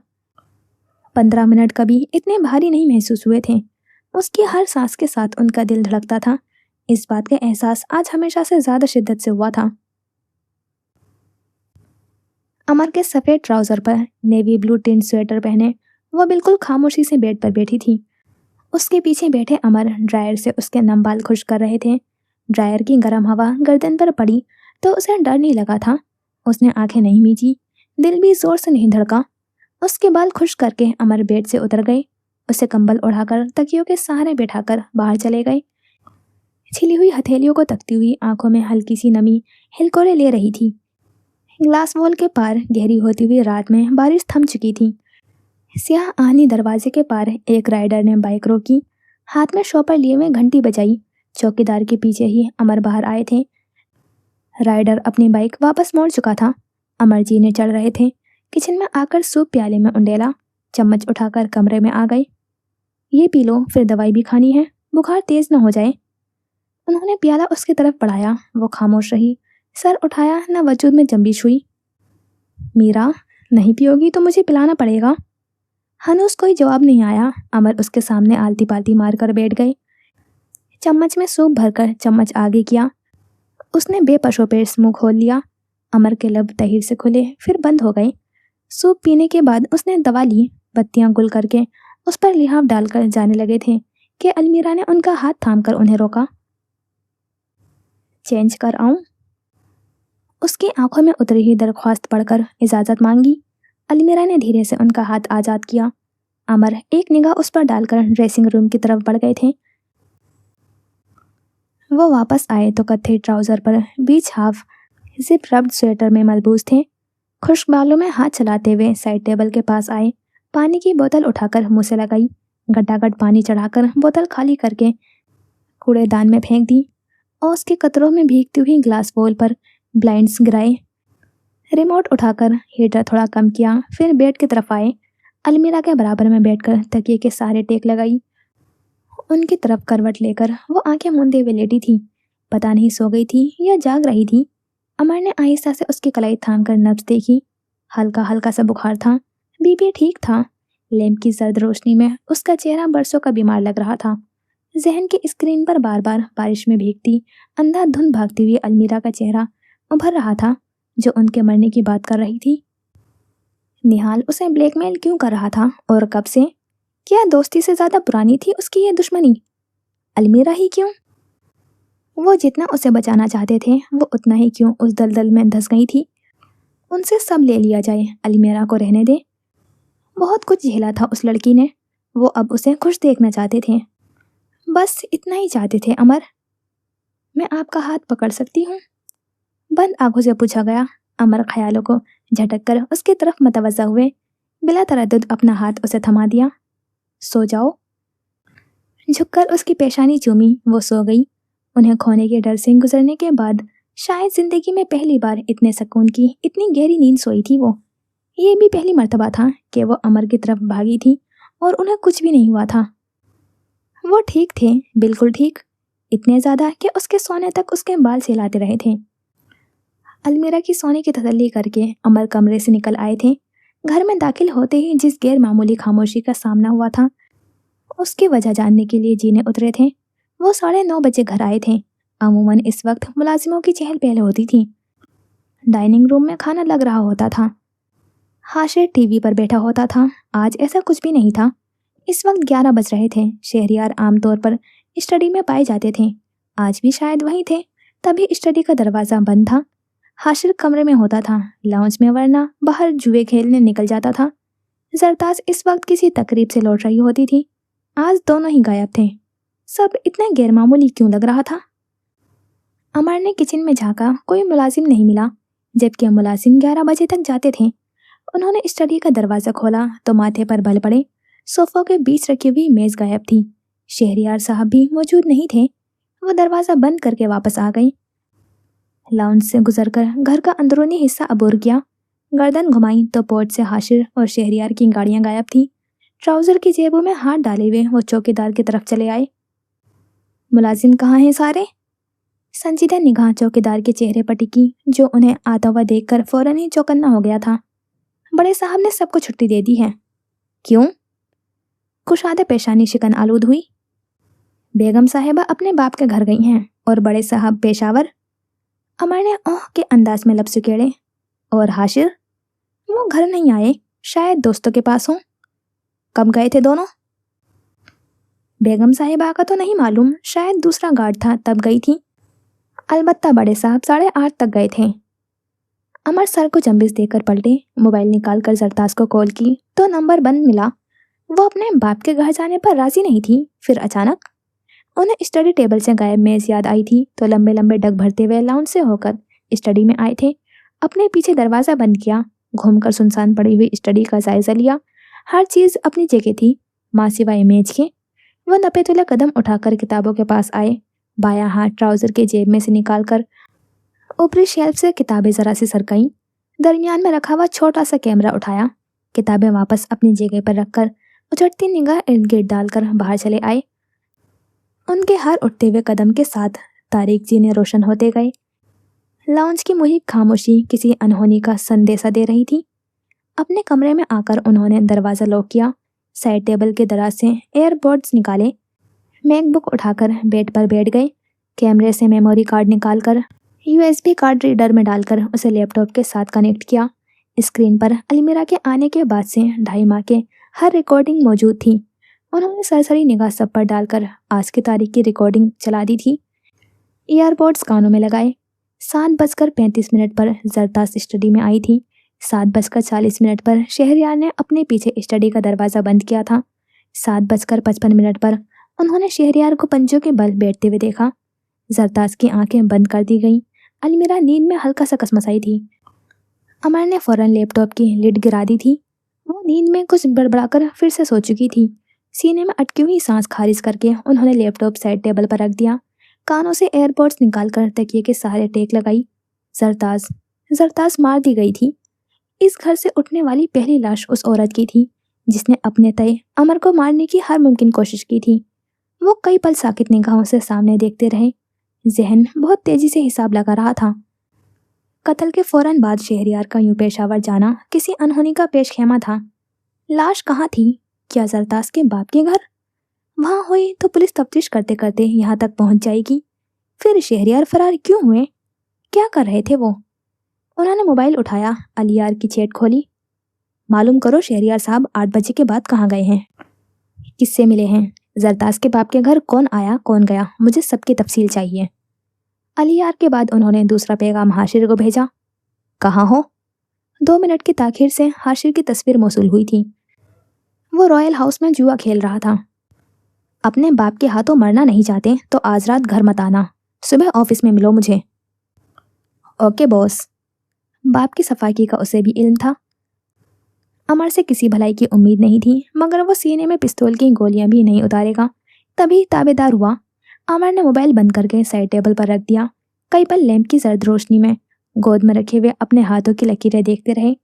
15 मिनट कभी इतने भारी नहीं महसूस हुए थे। उसकी हर सांस के साथ उनका दिल धड़कता था। इस बात का एहसास आज हमेशा से ज्यादा शिद्दत से हुआ था। अमर के सफेद ट्राउजर पर नेवी ब्लू टिंट स्वेटर पहने वो बिल्कुल खामोशी से बेड पर बैठी थी। उसके पीछे बैठे अमर ड्रायर से उसके नम बाल खुश कर रहे थे। ड्रायर की गर्म हवा गर्दन पर पड़ी तो उसे डर नहीं लगा था। उसने आंखें नहीं मीची, दिल भी जोर से नहीं धड़का। उसके बाल खुश करके अमर बेड से उतर गए। उसे कंबल उड़ाकर तकियों के सहारे बैठाकर बाहर चले गए। छिली हुई हथेलियों को तकती हुई आंखों में हल्की सी नमी हिलकोरे ले रही थी। ग्लास वॉल के पार गहरी होती हुई रात में बारिश थम चुकी थी। स्याह आहनी दरवाजे के पार एक राइडर ने बाइक रोकी, हाथ में शॉपर लिए हुए घंटी बजाई। चौकीदार के पीछे ही अमर बाहर आए थे। राइडर अपनी बाइक वापस मोड़ चुका था। अमर जी ने चढ़ रहे थे। किचन में आकर सूप प्याले में उंडेला, चम्मच उठाकर कमरे में आ गए। ये पी लो, फिर दवाई भी खानी है, बुखार तेज न हो जाए। उन्होंने प्याला उसकी तरफ बढ़ाया। वो खामोश रही, सर उठाया न वजूद में जंबिश हुई। मीरा, नहीं पियोगी तो मुझे पिलाना पड़ेगा। हनूस कोई जवाब नहीं आया। अमर उसके सामने आलती पालती मारकर बैठ गए। चम्मच में सूप भरकर चम्मच आगे किया। उसने बेपशोपेश मुंह खोल लिया। अमर के लब तहीर से खुले फिर बंद हो गए। सूप पीने के बाद उसने दवा ली। बत्तियां गुल करके उस पर लिहाफ डालकर जाने लगे थे कि अलमीरा ने उनका हाथ थामकर उन्हें रोका। चेंज कर आऊं? उसकी आंखों में उतरी ही दरख्वास्त पढ़कर इजाजत मांगी। अलमीरा ने धीरे से उनका हाथ आजाद किया। अमर एक निगाह उस पर डालकर ड्रेसिंग रूम की तरफ बढ़ गए थे। वो वापस आए तो कत्थे ट्राउजर पर बीच हाफ जिप रब्ड स्वेटर में मलबूस थे। खुश्क बालों में हाथ चलाते हुए साइड टेबल के पास आए। पानी की बोतल उठाकर मुंह से लगाई। गड्ढागड्ढ पानी चढ़ाकर बोतल खाली करके कूड़ेदान में फेंक दी और उसके कतरों में भीगती हुई ग्लास वॉल पर ब्लाइंड्स गिराए। रिमोट उठाकर हीटर थोड़ा कम किया, फिर बेड की तरफ आए। अलमीरा के बराबर में बैठकर तकिए के सहारे टेक लगाई। उनकी तरफ करवट लेकर वो आंखें मूंदे हुए लेटी थी। पता नहीं सो गई थी या जाग रही थी। अमर ने आहिस्ता से उसकी कलाई थाम कर नब्ज देखी। हल्का हल्का सा बुखार था, बीपी ठीक था। लैंप की सर्द रोशनी में उसका चेहरा बरसों का बीमार लग रहा था। ذہن کی اسکرین پر بار بار بارش میں بھیگتی اندھا دھند بھاگتی ہوئی المیرا کا چہرہ ابھر رہا تھا، جو ان کے مرنے کی بات کر رہی تھی۔ نہال اسے بلیک میل کیوں کر رہا تھا اور کب سے؟ کیا دوستی سے زیادہ پرانی تھی اس کی یہ دشمنی؟ المیرا ہی کیوں؟ وہ جتنا اسے بچانا چاہتے تھے وہ اتنا ہی کیوں اس دلدل میں دھس گئی تھی؟ ان سے سب لے لیا جائے، المیرا کو رہنے دے۔ بہت کچھ جھیلا تھا اس لڑکی نے، وہ اب اسے خوش دیکھنا چاہتے تھے، بس اتنا ہی چاہتے تھے۔ امر، میں آپ کا ہاتھ پکڑ سکتی ہوں؟ بند آنکھوں سے پوچھا گیا۔ امر خیالوں کو جھٹک کر اس کی طرف متوجہ ہوئے، بلا تردد اپنا ہاتھ اسے تھما دیا۔ سو جاؤ۔ جھک کر اس کی پیشانی چومی، وہ سو گئی۔ انہیں کھونے کے ڈر سے گزرنے کے بعد شاید زندگی میں پہلی بار اتنے سکون کی اتنی گہری نیند سوئی تھی وہ۔ یہ بھی پہلی مرتبہ تھا کہ وہ امر کی طرف بھاگی تھی اور انہیں کچھ بھی نہیں ہوا تھا۔ وہ ٹھیک تھے، بالکل ٹھیک، اتنے زیادہ کہ اس کے سونے تک اس کے بال سہلاتے رہے تھے۔ المیرا کی سونے کی تسلی کر کے امر کمرے سے نکل آئے تھے۔ گھر میں داخل ہوتے ہی جس غیر معمولی خاموشی کا سامنا ہوا تھا اس کی وجہ جاننے کے لیے جینے اترے تھے۔ وہ 9:30 بجے گھر آئے تھے۔ عموماً اس وقت ملازموں کی چہل پہل ہوتی تھی۔ ڈائننگ روم میں کھانا لگ رہا ہوتا تھا، حاشر ٹی وی پر بیٹھا ہوتا تھا۔ آج ایسا کچھ بھی نہیں تھا۔ اس وقت 11 بج رہے تھے۔ شہریار عام طور پر اسٹڈی میں پائے جاتے تھے، آج بھی شاید وہیں تھے۔ تبھی اسٹڈی کا دروازہ بند تھا۔ حاشر کمرے میں ہوتا تھا، لاؤنج میں، ورنہ باہر جوئے کھیلنے نکل جاتا تھا۔ زرتاز اس وقت کسی تقریب سے لوٹ رہی ہوتی تھی۔ آج دونوں ہی غائب تھے۔ سب اتنے غیر معمولی کیوں لگ رہا تھا؟ امر نے کچن میں جھانکا، کوئی ملازم نہیں ملا، جبکہ ملازم 11 بجے تک جاتے تھے۔ انہوں نے اسٹڈی کا دروازہ کھولا تو ماتھے پر بل پڑے۔ صوفوں کے بیچ رکھی ہوئی میز غائب تھی۔ شہریار صاحب بھی موجود نہیں تھے۔ وہ دروازہ بند کر کے واپس آ گئے۔ لاؤنج سے گزر کر گھر کا اندرونی حصہ عبور کیا۔ گردن گھمائی تو پورچ سے حاشر اور شہریار کی گاڑیاں غائب تھیں۔ ٹراؤزر کی جیبوں میں ہاتھ ڈالے ہوئے وہ چوکیدار کی طرف چلے آئے۔ ملازم کہاں ہیں سارے؟ سنجیدہ نگاہ چوکیدار کے چہرے پر ٹکی، جو انہیں آتا ہوا دیکھ کر فوراً ہی چوکنا ہو گیا تھا۔ بڑے صاحب نے سب کو چھٹی دے دی ہے۔ کیوں؟ کشادہ پیشانی شکن آلود ہوئی۔ بیگم صاحبہ اپنے باپ کے گھر گئی ہیں اور بڑے صاحب پیشاور۔ امر نے اوہ کے انداز میں لب سکیڑے۔ اور حاشر؟ وہ گھر نہیں آئے، شاید دوستوں کے پاس ہوں۔ کب گئے تھے دونوں؟ بیگم صاحبہ کا تو نہیں معلوم، شاید دوسرا گارڈ تھا تب گئی تھی۔ البتہ بڑے صاحب 8:30 تک گئے تھے۔ امر سر کو چمبش دے کر پلٹے، موبائل نکال کر زرتاز کو کال کی تو نمبر بند ملا۔ وہ اپنے باپ کے گھر جانے پر راضی نہیں تھی، پھر اچانک انہیں اسٹڈی ٹیبل سے غائب میز یاد آئی تھی تو لمبے لمبے ڈگ بھرتے ہوئے لاؤنج سے ہو کر اسٹڈی میں آئے تھے۔ اپنے پیچھے دروازہ بند کیا، گھوم کر سنسان پڑی ہوئی اسٹڈی کا جائزہ لیا۔ ہر چیز اپنی جگہ تھی، ماں سوائے میز کے۔ وہ نپے تلے قدم اٹھا کر کتابوں کے پاس آئے، بایاں ہاتھ ٹراؤزر کے جیب میں سے نکال کر اوپری شیلف سے کتابیں ذرا سی سرکائیں۔ درمیان میں رکھا ہوا چھوٹا سا کیمرہ اٹھایا، کتابیں واپس اپنی جگہ پر رکھ کر اچھٹتی نگاہ ارد گرد ڈال کر باہر چلے آئے۔ ان کے ہر اٹھتے ہوئے قدم کے ساتھ تاریک جینے روشن ہوتے گئے۔ لاؤنج کی محیط خاموشی کسی انہونی کا سندیسہ دے رہی تھی۔ اپنے کمرے میں آ کر انہوں نے دروازہ لاک کیا، سائڈ ٹیبل کے دراز سے ایئر بڈز نکالے، میک بک اٹھا کر بیڈ پر بیٹھ گئے، کیمرے سے میموری کارڈ نکال کر USB کارڈ ریڈر میں ڈال کر اسے لیپ ٹاپ کے ساتھ کنیکٹ کیا۔ اسکرین پر المیرا کے آنے کے بعد سے 2.5 ماہ کے ہر ریکارڈنگ موجود تھی۔ انہوں نے سرسری نگاہ سب پر ڈال کر آج کی تاریخ کی ریکارڈنگ چلا دی تھی۔ ایئر بڈز کانوں میں لگائے۔ 7:35 پر زرتاز اسٹڈی میں آئی تھی۔ 7:40 پر شہریار نے اپنے پیچھے اسٹڈی کا دروازہ بند کیا تھا۔ 7:55 پر انہوں نے شہریار کو پنجوں کے بل بیٹھتے ہوئے دیکھا۔ زرتاز کی آنکھیں بند کر دی گئیں۔ المیرا نیند میں ہلکا سا کسمسائی تھی۔ امر نے فوراً لیپ ٹاپ کی لڈ گرا دی تھی۔ وہ نیند میں کچھ بڑبڑا کر پھر سے سو چکی تھی۔ سینے میں اٹکی ہوئی سانس خارج کر کے انہوں نے لیپ ٹاپ سائڈ ٹیبل پر رکھ دیا، کانوں سے ایئر بڈز نکال کر تکیے کے سہارے ٹیک لگائی۔ زرتاز مار دی گئی تھی۔ اس گھر سے اٹھنے والی پہلی لاش اس عورت کی تھی جس نے اپنے تئیں امر کو مارنے کی ہر ممکن کوشش کی تھی۔ وہ کئی پل ساکت نگاہوں سے سامنے دیکھتے رہے۔ ذہن بہت تیزی سے حساب لگا رہا تھا۔ قتل کے فوراً بعد شہریار کا یوں پیشاور جانا کسی انہونی کا پیش خیمہ تھا۔ لاش کہاں تھی؟ کیا زرتاز کے باپ کے گھر؟ वहाँ हुई तो पुलिस तफ्तीश करते करते यहाँ तक पहुँच जाएगी। फिर शहरियार फरार क्यों हुए? क्या कर रहे थे वो? उन्होंने मोबाइल उठाया, अलियार की चैट खोली। मालूम करो शहरियार साहब 8 बजे के बाद कहाँ गए हैं, किससे मिले हैं, जरदास के बाप के घर कौन आया कौन गया, मुझे सबकी तफसील चाहिए। अलियार के बाद उन्होंने दूसरा पैगाम हाशिर को भेजा। कहाँ हो? 2 मिनट की ताखीर से हाशिर की तस्वीर मौसूल हुई थी। वो रॉयल हाउस में जुआ खेल रहा था। अपने बाप के हाथों मरना नहीं चाहते तो आज रात घर मत आना, सुबह ऑफिस में मिलो मुझे। Okay boss. बाप की सफाकी का उसे भी इल्म था। अमर से किसी भलाई की उम्मीद नहीं थी, मगर वो सीने में पिस्तौल की गोलियां भी नहीं उतारेगा। तभी ताबेदार हुआ। अमर ने मोबाइल बंद करके साइड टेबल पर रख दिया। कई पल लैंप की सर्द रोशनी में गोद में रखे हुए अपने हाथों की लकीरें देखते रहे।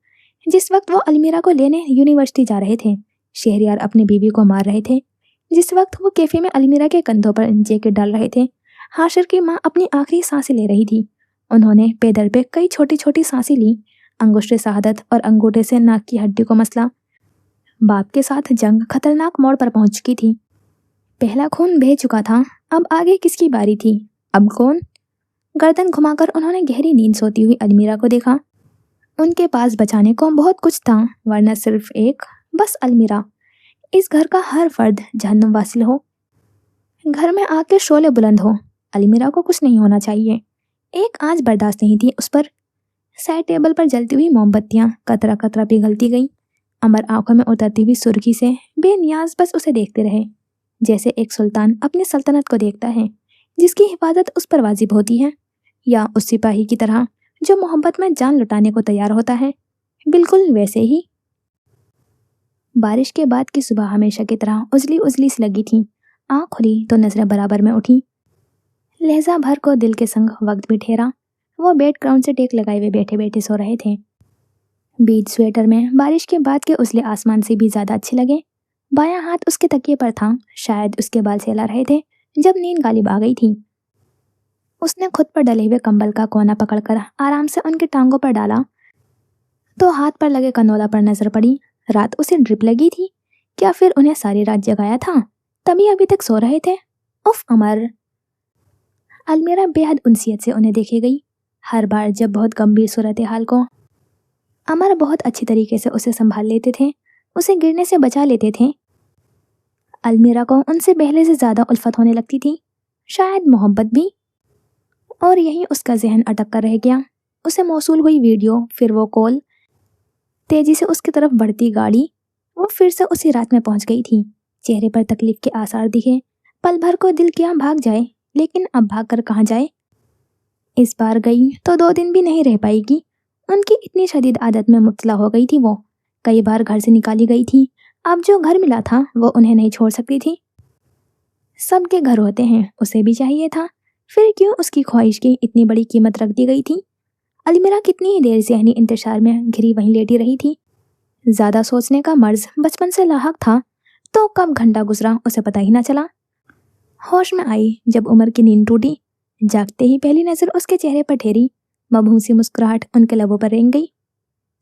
जिस वक्त वो अलमीरा को लेने यूनिवर्सिटी जा रहे थे, शहरियार अपनी बीवी को मार रहे थे। जिस वक्त वो कैफे में अलमीरा के कंधों पर जैकेट डाल रहे थे, हाशिर की माँ अपनी आखिरी सांसें ले रही थी। उन्होंने पैदल पे कई छोटी छोटी सांसें ली, अंगूठे शहादत और अंगूठे से नाक की हड्डी को मसला। बाप के साथ जंग खतरनाक मोड़ पर पहुंच चुकी थी। पहला खून बह चुका था, अब आगे किसकी बारी थी? अब कौन? गर्दन घुमाकर उन्होंने गहरी नींद सोती हुई अलमीरा को देखा। उनके पास बचाने को बहुत कुछ था, वरना सिर्फ एक, बस अलमीरा। इस घर का हर फर्द जहन्नुम वासिल हो, घर में आके शोले बुलंद हो, अलमीरा को कुछ नहीं होना चाहिए। एक आंच बर्दाश्त नहीं थी उस पर। साइड टेबल पर जलती हुई मोमबत्तियां कतरा कतरा पिघलती गई। अमर आंखों में उतरती हुई सुर्खी से बेनियाज बस उसे देखते रहे, जैसे एक सुल्तान अपनी सल्तनत को देखता है जिसकी हिफाजत उस पर वाजिब होती है, या उस सिपाही की तरह जो मोहब्बत में जान लुटाने को तैयार होता है। बिल्कुल वैसे ही। बारिश के बाद की सुबह हमेशा की तरह उजली उजली सी लगी थी। आँख खुली तो नजरें बराबर में उठी। लहजा भर को दिल के संग वक्त भी ठहरा। वो बेड ग्राउंड से टेक लगाए हुए बैठे बैठे सो रहे थे। बीच स्वेटर में बारिश के बाद के उजले आसमान से भी ज्यादा अच्छे लगे। बायां हाथ उसके तकिए पर था, शायद उसके बाल सहला रहे थे जब नींद गालिब आ गई थी। उसने खुद पर डले हुए कंबल का कोना पकड़कर आराम से उनकी टांगों पर डाला तो हाथ पर लगे कनोला पर नजर पड़ी। रात उसे ड्रिप लगी थी, क्या फिर उन्हें सारी रात जगाया था? तभी अभी तक सो रहे थे। उफ अमर। अलमीरा बेहद उनसियत से उन्हें देखे गई। हर बार जब बहुत गंभीर सूरत हाल को अमर बहुत अच्छी तरीके से उसे संभाल लेते थे, उसे गिरने से बचा लेते थे। अलमीरा को उनसे पहले से ज्यादा उल्फत होने लगती थी, शायद मोहब्बत भी। और यही उसका जहन अटक कर रह गया। उसे मौसूल हुई वीडियो, फिर वो कॉल, तेजी से उसकी तरफ बढ़ती गाड़ी। वो फिर से उसी रात में पहुंच गई थी। चेहरे पर तकलीफ के आसार दिखे। पल भर को दिल किया भाग जाए, लेकिन अब भाग कर कहाँ जाए? इस बार गई तो 2 दिन भी नहीं रह पाएगी। उनकी इतनी शदीद आदत में मुब्तला हो गई थी वो। कई बार घर से निकाली गई थी। अब जो घर मिला था वो उन्हें नहीं छोड़ सकती थी। सबके घर होते हैं, उसे भी चाहिए था। फिर क्यों उसकी ख्वाहिश की इतनी बड़ी कीमत रख दी गई थी? अलमीरा कितनी ही देर ज़हनी इंतशार में घिरी वहीं लेटी रही थी। ज्यादा सोचने का मर्ज बचपन से लाहक था, तो कब घंटा गुजरा उसे पता ही ना चला। होश में आई जब उमर की नींद टूटी। जागते ही पहली नजर उसके चेहरे पर ठहरी। मबहूम सी मुस्कुराहट उनके लबों पर रेंग गई।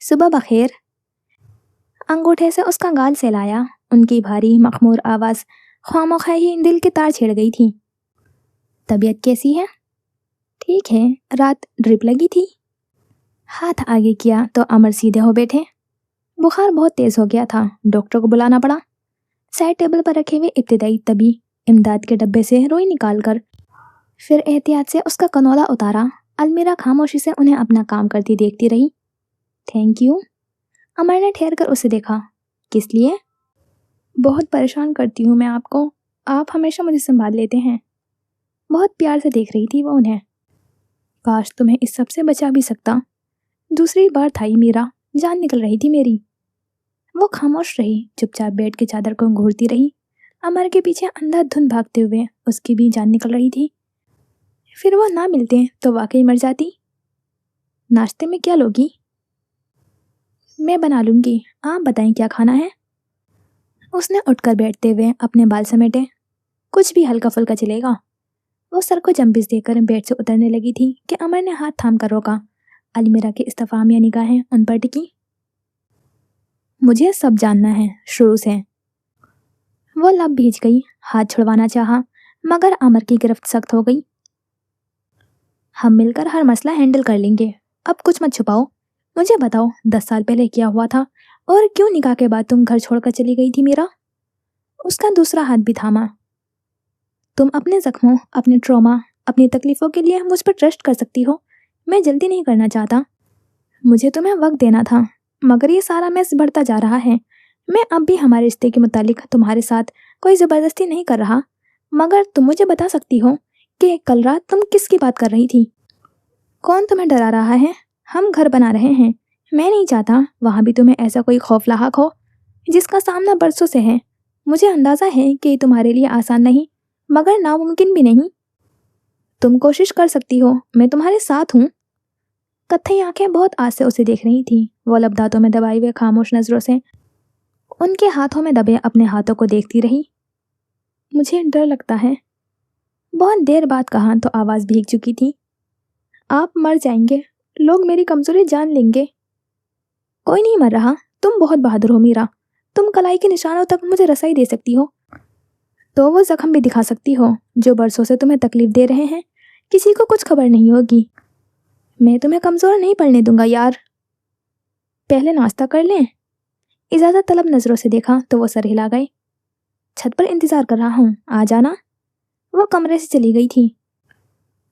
सुबह बखेर। अंगूठे से उसका गाल सहलाया। उनकी भारी मखमूर आवाज ख्वामोखा ही दिल के तार छेड़ गई थी। तबीयत कैसी है? ठीक है, रात ड्रिप लगी थी। हाथ आगे किया तो अमर सीधे हो बैठे। बुखार बहुत तेज हो गया था, डॉक्टर को बुलाना पड़ा। साइड टेबल पर रखे हुए इब्तिदाई तबी इमदाद के डब्बे से रुई निकालकर फिर एहतियात से उसका कनौला उतारा। अलमीरा खामोशी से उन्हें अपना काम करती देखती रही। Thank you. अमर ने ठहर कर उसे देखा। किस लिए? बहुत परेशान करती हूँ मैं आपको, आप हमेशा मुझे संभाल लेते हैं। बहुत प्यार से देख रही थी वो उन्हें। काश तुम्हें इस सब से बचा भी सकता। दूसरी बार था ही मेरा, जान निकल रही थी मेरी। वो खामोश रही, चुपचाप बेड के चादर को घूरती रही। अमर के पीछे अंधाधुंध भागते हुए उसकी भी जान निकल रही थी। फिर वो ना मिलते तो वाकई मर जाती। नाश्ते में क्या लोगी? मैं बना लूंगी, आप बताएं क्या खाना है? उसने उठकर बैठते हुए अपने बाल समेटे। कुछ भी हल्का फुल्का चलेगा। वो सर को जंबिस देकर बेड से उतरने लगी थी कि अमर ने हाथ थाम कर रोका। अलमीरा की इस्तफामिया निगाहें उन पर टिकी। मुझे सब जानना है शुरू से। वो लब भीज गई, हाथ छुड़वाना चाहा, मगर अमर की गिरफ्त सख्त हो गई। हम मिलकर हर मसला हैंडल कर लेंगे, अब कुछ मत छुपाओ। मुझे बताओ 10 साल पहले क्या हुआ था और क्यों निकाह के बाद तुम घर छोड़कर चली गई थी मीरा? उसका दूसरा हाथ भी थामा। तुम अपने जख्मों, अपने ट्रॉमा, अपनी तकलीफों के लिए मुझ पर ट्रस्ट कर सकती हो। मैं जल्दी नहीं करना चाहता, मुझे तुम्हें वक्त देना था, मगर ये सारा मैस बढ़ता जा रहा है। मैं अब भी हमारे रिश्ते के मुतालिक तुम्हारे साथ कोई ज़बरदस्ती नहीं कर रहा, मगर तुम मुझे बता सकती हो कि कल रात तुम किसकी बात कर रही थी? कौन तुम्हें डरा रहा है? हम घर बना रहे हैं, मैं नहीं चाहता वहाँ भी तुम्हें ऐसा कोई खौफ लाहक हो जिसका सामना बरसों से है। मुझे अंदाज़ा है कि तुम्हारे लिए आसान नहीं, मगर नामुमकिन भी नहीं। तुम कोशिश कर सकती हो, मैं तुम्हारे साथ हूँ। कत्थई आंखें बहुत आस से उसे देख रही थीं। वो लब दांतों में दबाए हुए खामोश नजरों से उनके हाथों में दबे अपने हाथों को देखती रही। मुझे डर लगता है, बहुत देर बाद कहा तो आवाज़ भीग चुकी थी। आप मर जाएंगे, लोग मेरी कमजोरी जान लेंगे। कोई नहीं मर रहा, तुम बहुत बहादुर हो मीरा। तुम कलाई के निशानों तक मुझे रसाई दे सकती हो, तो वो जख्म भी दिखा सकती हो जो बरसों से तुम्हें तकलीफ दे रहे हैं। किसी को कुछ खबर नहीं होगी। मैं तुम्हें कमज़ोर नहीं पड़ने दूंगा यार। पहले नाश्ता कर लें? इजाज़त तलब नज़रों से देखा तो वो सर हिला गए। छत पर इंतज़ार कर रहा हूँ, आ जाना। वो कमरे से चली गई थी।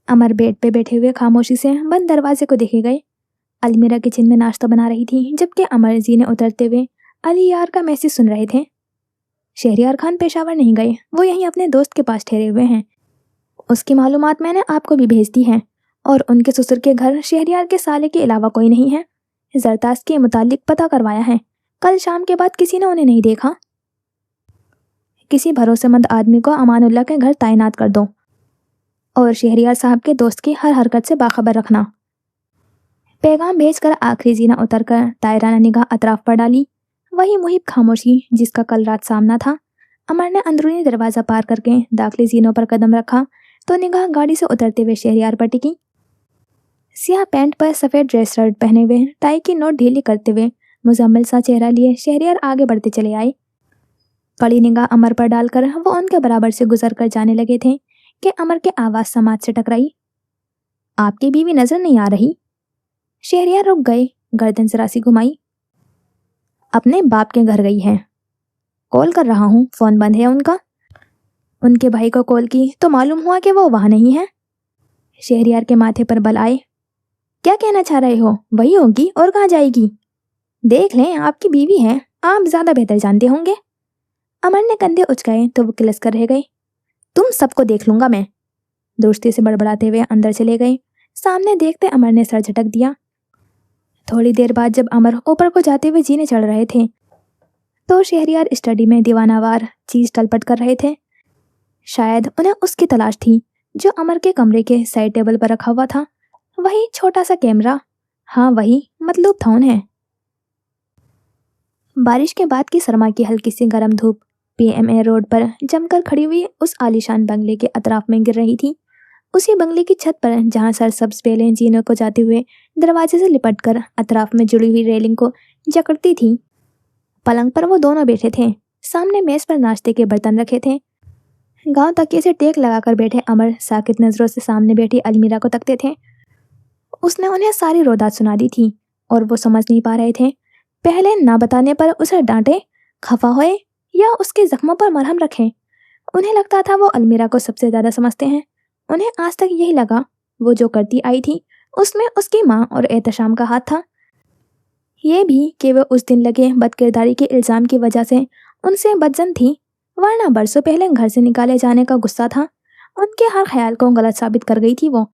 अमर बेड पे बैठे हुए खामोशी से बंद दरवाजे को देखे गए। अलमीरा किचन में नाश्ता बना रही थी, जबकि अमर जीने उतरते हुए अली यार का मैसेज सुन रहे थे। शहरियार खान पेशावर नहीं गए, वो यहीं अपने दोस्त के पास ठहरे हुए हैं। उसकी मालूमात मैंने आपको भी भेज दी है, और उनके ससुर के घर शहरियार के साले के अलावा कोई नहीं है। जरताज के मुतालिक पता करवाया है, कल शाम के बाद किसी ने उन्हें नहीं देखा। किसी भरोसेमंद आदमी को अमानुल्लाह के घर तैनात कर दो और शहरियार साहब के दोस्त की हर हरकत से बाखबर रखना। पैगाम भेजकर आखिरी जीना उतरकर तायराना निगाह अतराफ पर डाली। वही मुहिब खामोशी जिसका कल रात सामना था। अमर ने अंदरूनी दरवाज़ा पार करके दाखिली जीनों पर कदम रखा तो निगाह गाड़ी से उतरते हुए शहरियार पर टिकी। सियाह पैंट पर सफ़ेद ड्रेस शर्ट पहने हुए, टाई की नोट ढीली करते हुए, मुजम्मिल सा चेहरा लिए शहरियार आगे बढ़ते चले आए। कड़ी निगाह अमर पर डालकर वो उनके बराबर से गुजर कर जाने लगे थे कि अमर के आवाज़ समाज से टकराई। आपकी बीवी नजर नहीं आ रही? शहरियार रुक गए, गर्दन जरा सी घुमाई। अपने बाप के घर गई है। कॉल कर रहा हूँ, फ़ोन बंद है उनका। उनके भाई को कॉल की तो मालूम हुआ कि वो वहाँ नहीं है। शहरियार के माथे पर बल आए। क्या कहना चाह रहे हो? वही होगी और कहाँ जाएगी? देख लें, आपकी बीवी है, आप ज़्यादा बेहतर जानते होंगे। अमर ने कंधे उचकाए तो वो किलस कर रह गए। तुम सबको देख लूंगा मैं। दोस्ती से बड़बड़ाते हुए अंदर चले गए। सामने देखते अमर ने सर झटक दिया। थोड़ी देर बाद जब अमर ऊपर को जाते हुए जीने चढ़ रहे थे तो शहरियार स्टडी में दीवानावार चीज टलपट कर रहे थे। शायद उन्हें उसकी तलाश थी जो अमर के कमरे के साइड टेबल पर रखा हुआ था। वही छोटा सा कैमरा, हाँ वही, मतलब था उन्हें। बारिश के बाद की सरमा की हल्की सी गर्म धूप पीएमए रोड पर जमकर खड़ी हुई उस आलीशान बंगले के अतराफ में गिर रही थी। उसी बंगले की छत पर जहां सरसब्ज बेलें जीनों को जाते हुए दरवाजे से लिपटकर अतराफ में जुड़ी हुई रेलिंग को जकड़ती थी। पलंग पर वो दोनों बैठे थे। सामने मेज पर नाश्ते के बर्तन रखे थे। गांव तकिए से टेक लगाकर बैठे अमर साकित नजरों से सामने बैठी अलमीरा को तकते थे। उसने उन्हें सारी रोदात सुना दी थी और वो समझ नहीं पा रहे थे पहले ना बताने पर उसे डांटे, खफा होए या उसके जख्मों पर मरहम रखें। उन्हें लगता था वो अलमीरा को सबसे ज़्यादा समझते हैं। उन्हें आज तक यही लगा वो जो करती आई थी उसमें उसकी माँ और एहतशाम का हाथ था। ये भी कि वो उस दिन लगे बदकिरदारी के इल्ज़ाम की वजह से उनसे बदजन थी, वरना बरसों पहले घर से निकाले जाने का गुस्सा था। उनके हर ख्याल को गलत साबित कर गई थी वो।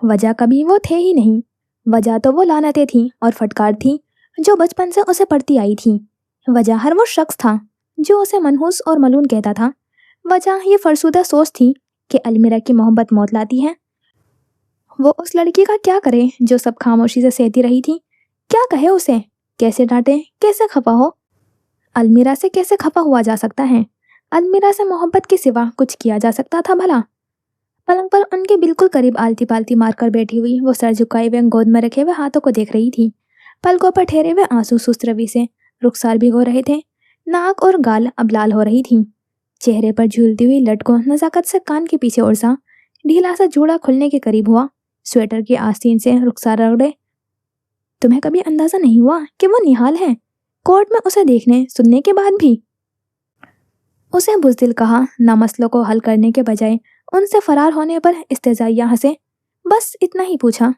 वजह कभी वो थे ही नहीं। वजह तो वो लानतें थी और फटकार थी जो बचपन से उसे पड़ती आई थी। वजह हर वो शख्स था जो उसे मनहूस और मलून कहता था। वजह ये फरसुदा सोच थी कि अलमीरा की मोहब्बत मौत लाती है। वो उस लड़की का क्या करे जो सब खामोशी से सहती रही थी? क्या कहे उसे? कैसे डांटे? कैसे खफा हो? अलमीरा से कैसे खफा हुआ जा सकता है? अलमीरा से मोहब्बत के सिवा कुछ किया जा सकता था भला? पलंग पर उनके बिल्कुल करीब आलती पालती मारकर बैठी हुई वो सर झुकाए हुए गोद में रखे हुए हाथों को देख रही थी। पलकों पर ठहरे हुए आंसू सुस्त रवि से रुखसार भिगो रहे थे। नाक और गाल अब लाल हो रही थी। चेहरे पर झूलती हुई लट को नजाकत से कान के पीछे उड़सा, ढीला सा जूड़ा खुलने के करीब हुआ, स्वेटर की आस्तीन से रुखसार रगड़े। तुम्हें कभी अंदाजा नहीं हुआ कि वो निहाल है? कोर्ट में उसे देखने सुनने के बाद भी? उसे बुज़दिल कहा, ना मसलों को हल करने के बजाय उनसे फरार होने पर इस्तेज़ाइया हंसे। बस इतना ही पूछा।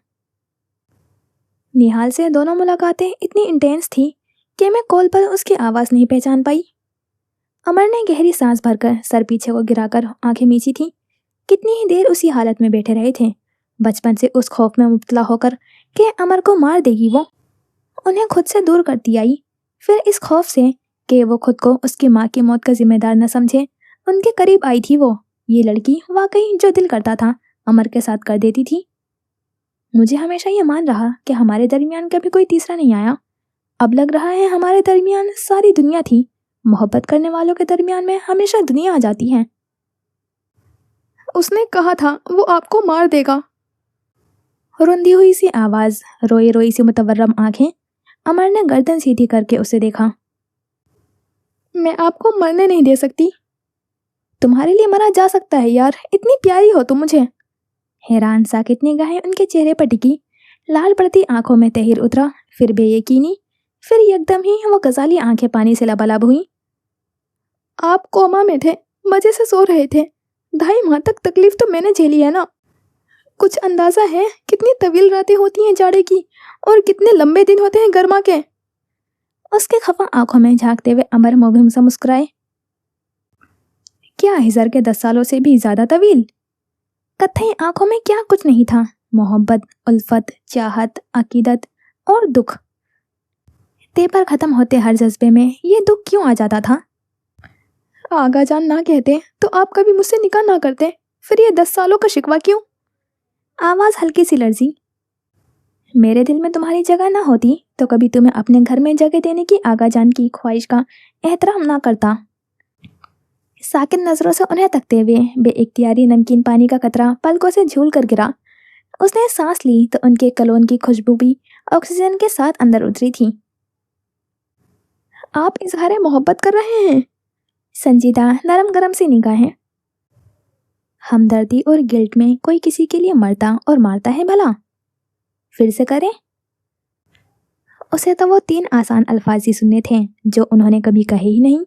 निहाल से दोनों मुलाकातें इतनी इंटेंस थी कि मैं कॉल पर उसकी आवाज़ नहीं पहचान पाई। अमर ने गहरी सांस भरकर सर पीछे को गिराकर आंखें मींची थी। कितनी ही देर उसी हालत में बैठे रहे थे, बचपन से उस खौफ में मुब्तला होकर कि अमर को मार देगी वो। उन्हें खुद से दूर करती आई, फिर इस खौफ से कि वो खुद को उसकी माँ की मौत का जिम्मेदार न समझे, उनके करीब आई थी वो। ये लड़की वाकई जो दिल करता था अमर के साथ कर देती थी। मुझे हमेशा ये मान रहा कि हमारे दरमियान कभी कोई तीसरा नहीं आया। अब लग रहा है हमारे दरमियान सारी दुनिया थी। मोहब्बत करने वालों के दरमियान में हमेशा दुनिया आ जाती है। उसने कहा था वो आपको मार देगा। रुंधी हुई सी आवाज, रोई रोई सी मुतवर्रम आंखें। अमर ने गर्दन सीधी करके उसे देखा। मैं आपको मरने नहीं दे सकती। तुम्हारे लिए मरा जा सकता है यार, इतनी प्यारी हो तुम मुझे। हैरान साकित निगाहें उनके चेहरे पर टिकी, लाल पड़ती आंखों में तहिर उतरा, फिर बेयकीनी, फिर एकदम ही वो गजाली आंखें पानी से लबालब हुई। आप कोमा में थे, मजे से सो रहे थे। 2.5 माह तक तकलीफ तो मैंने झेली है ना। कुछ अंदाजा है कितनी तवील रातें होती हैं जाड़े की और कितने लंबे दिन होते हैं गर्मा के? उसके खफा आंखों में झांकते हुए अमर मुबहिम सा मुस्कुराए। क्या हिजर के 10 सालों से भी ज्यादा तवील? कत्थई आंखों में क्या कुछ नहीं था, मोहब्बत, उल्फत, चाहत, अकीदत और दुख। ते पर खत्म होते हर जज्बे में ये दुख क्यों आ जाता था? आगा जान ना कहते तो आप कभी मुझसे निकाह ना करते, फिर ये 10 सालों का शिकवा क्यों? आवाज हल्की सी लर्जी। मेरे दिल में तुम्हारी जगह ना होती तो कभी तुम्हें अपने घर में जगह देने की आगा जान की ख्वाहिश का एहतराम ना करता। साकिन नजरों से उन्हें तकते हुए बेइख्तियारी नमकीन पानी का कतरा पलकों से झूल कर गिरा। उसने सांस ली तो उनके कलोन की खुशबू भी ऑक्सीजन के साथ अंदर उतरी थी। आप इजहार मोहब्बत कर रहे हैं? संजीदा नरम गरम सी निगाहें। हमदर्दी और गिल्ट में कोई किसी के लिए मरता और मारता है भला? फिर से करें। उसे तो वो 3 आसान अल्फाज ही सुनने थे जो उन्होंने कभी कहे ही नहीं।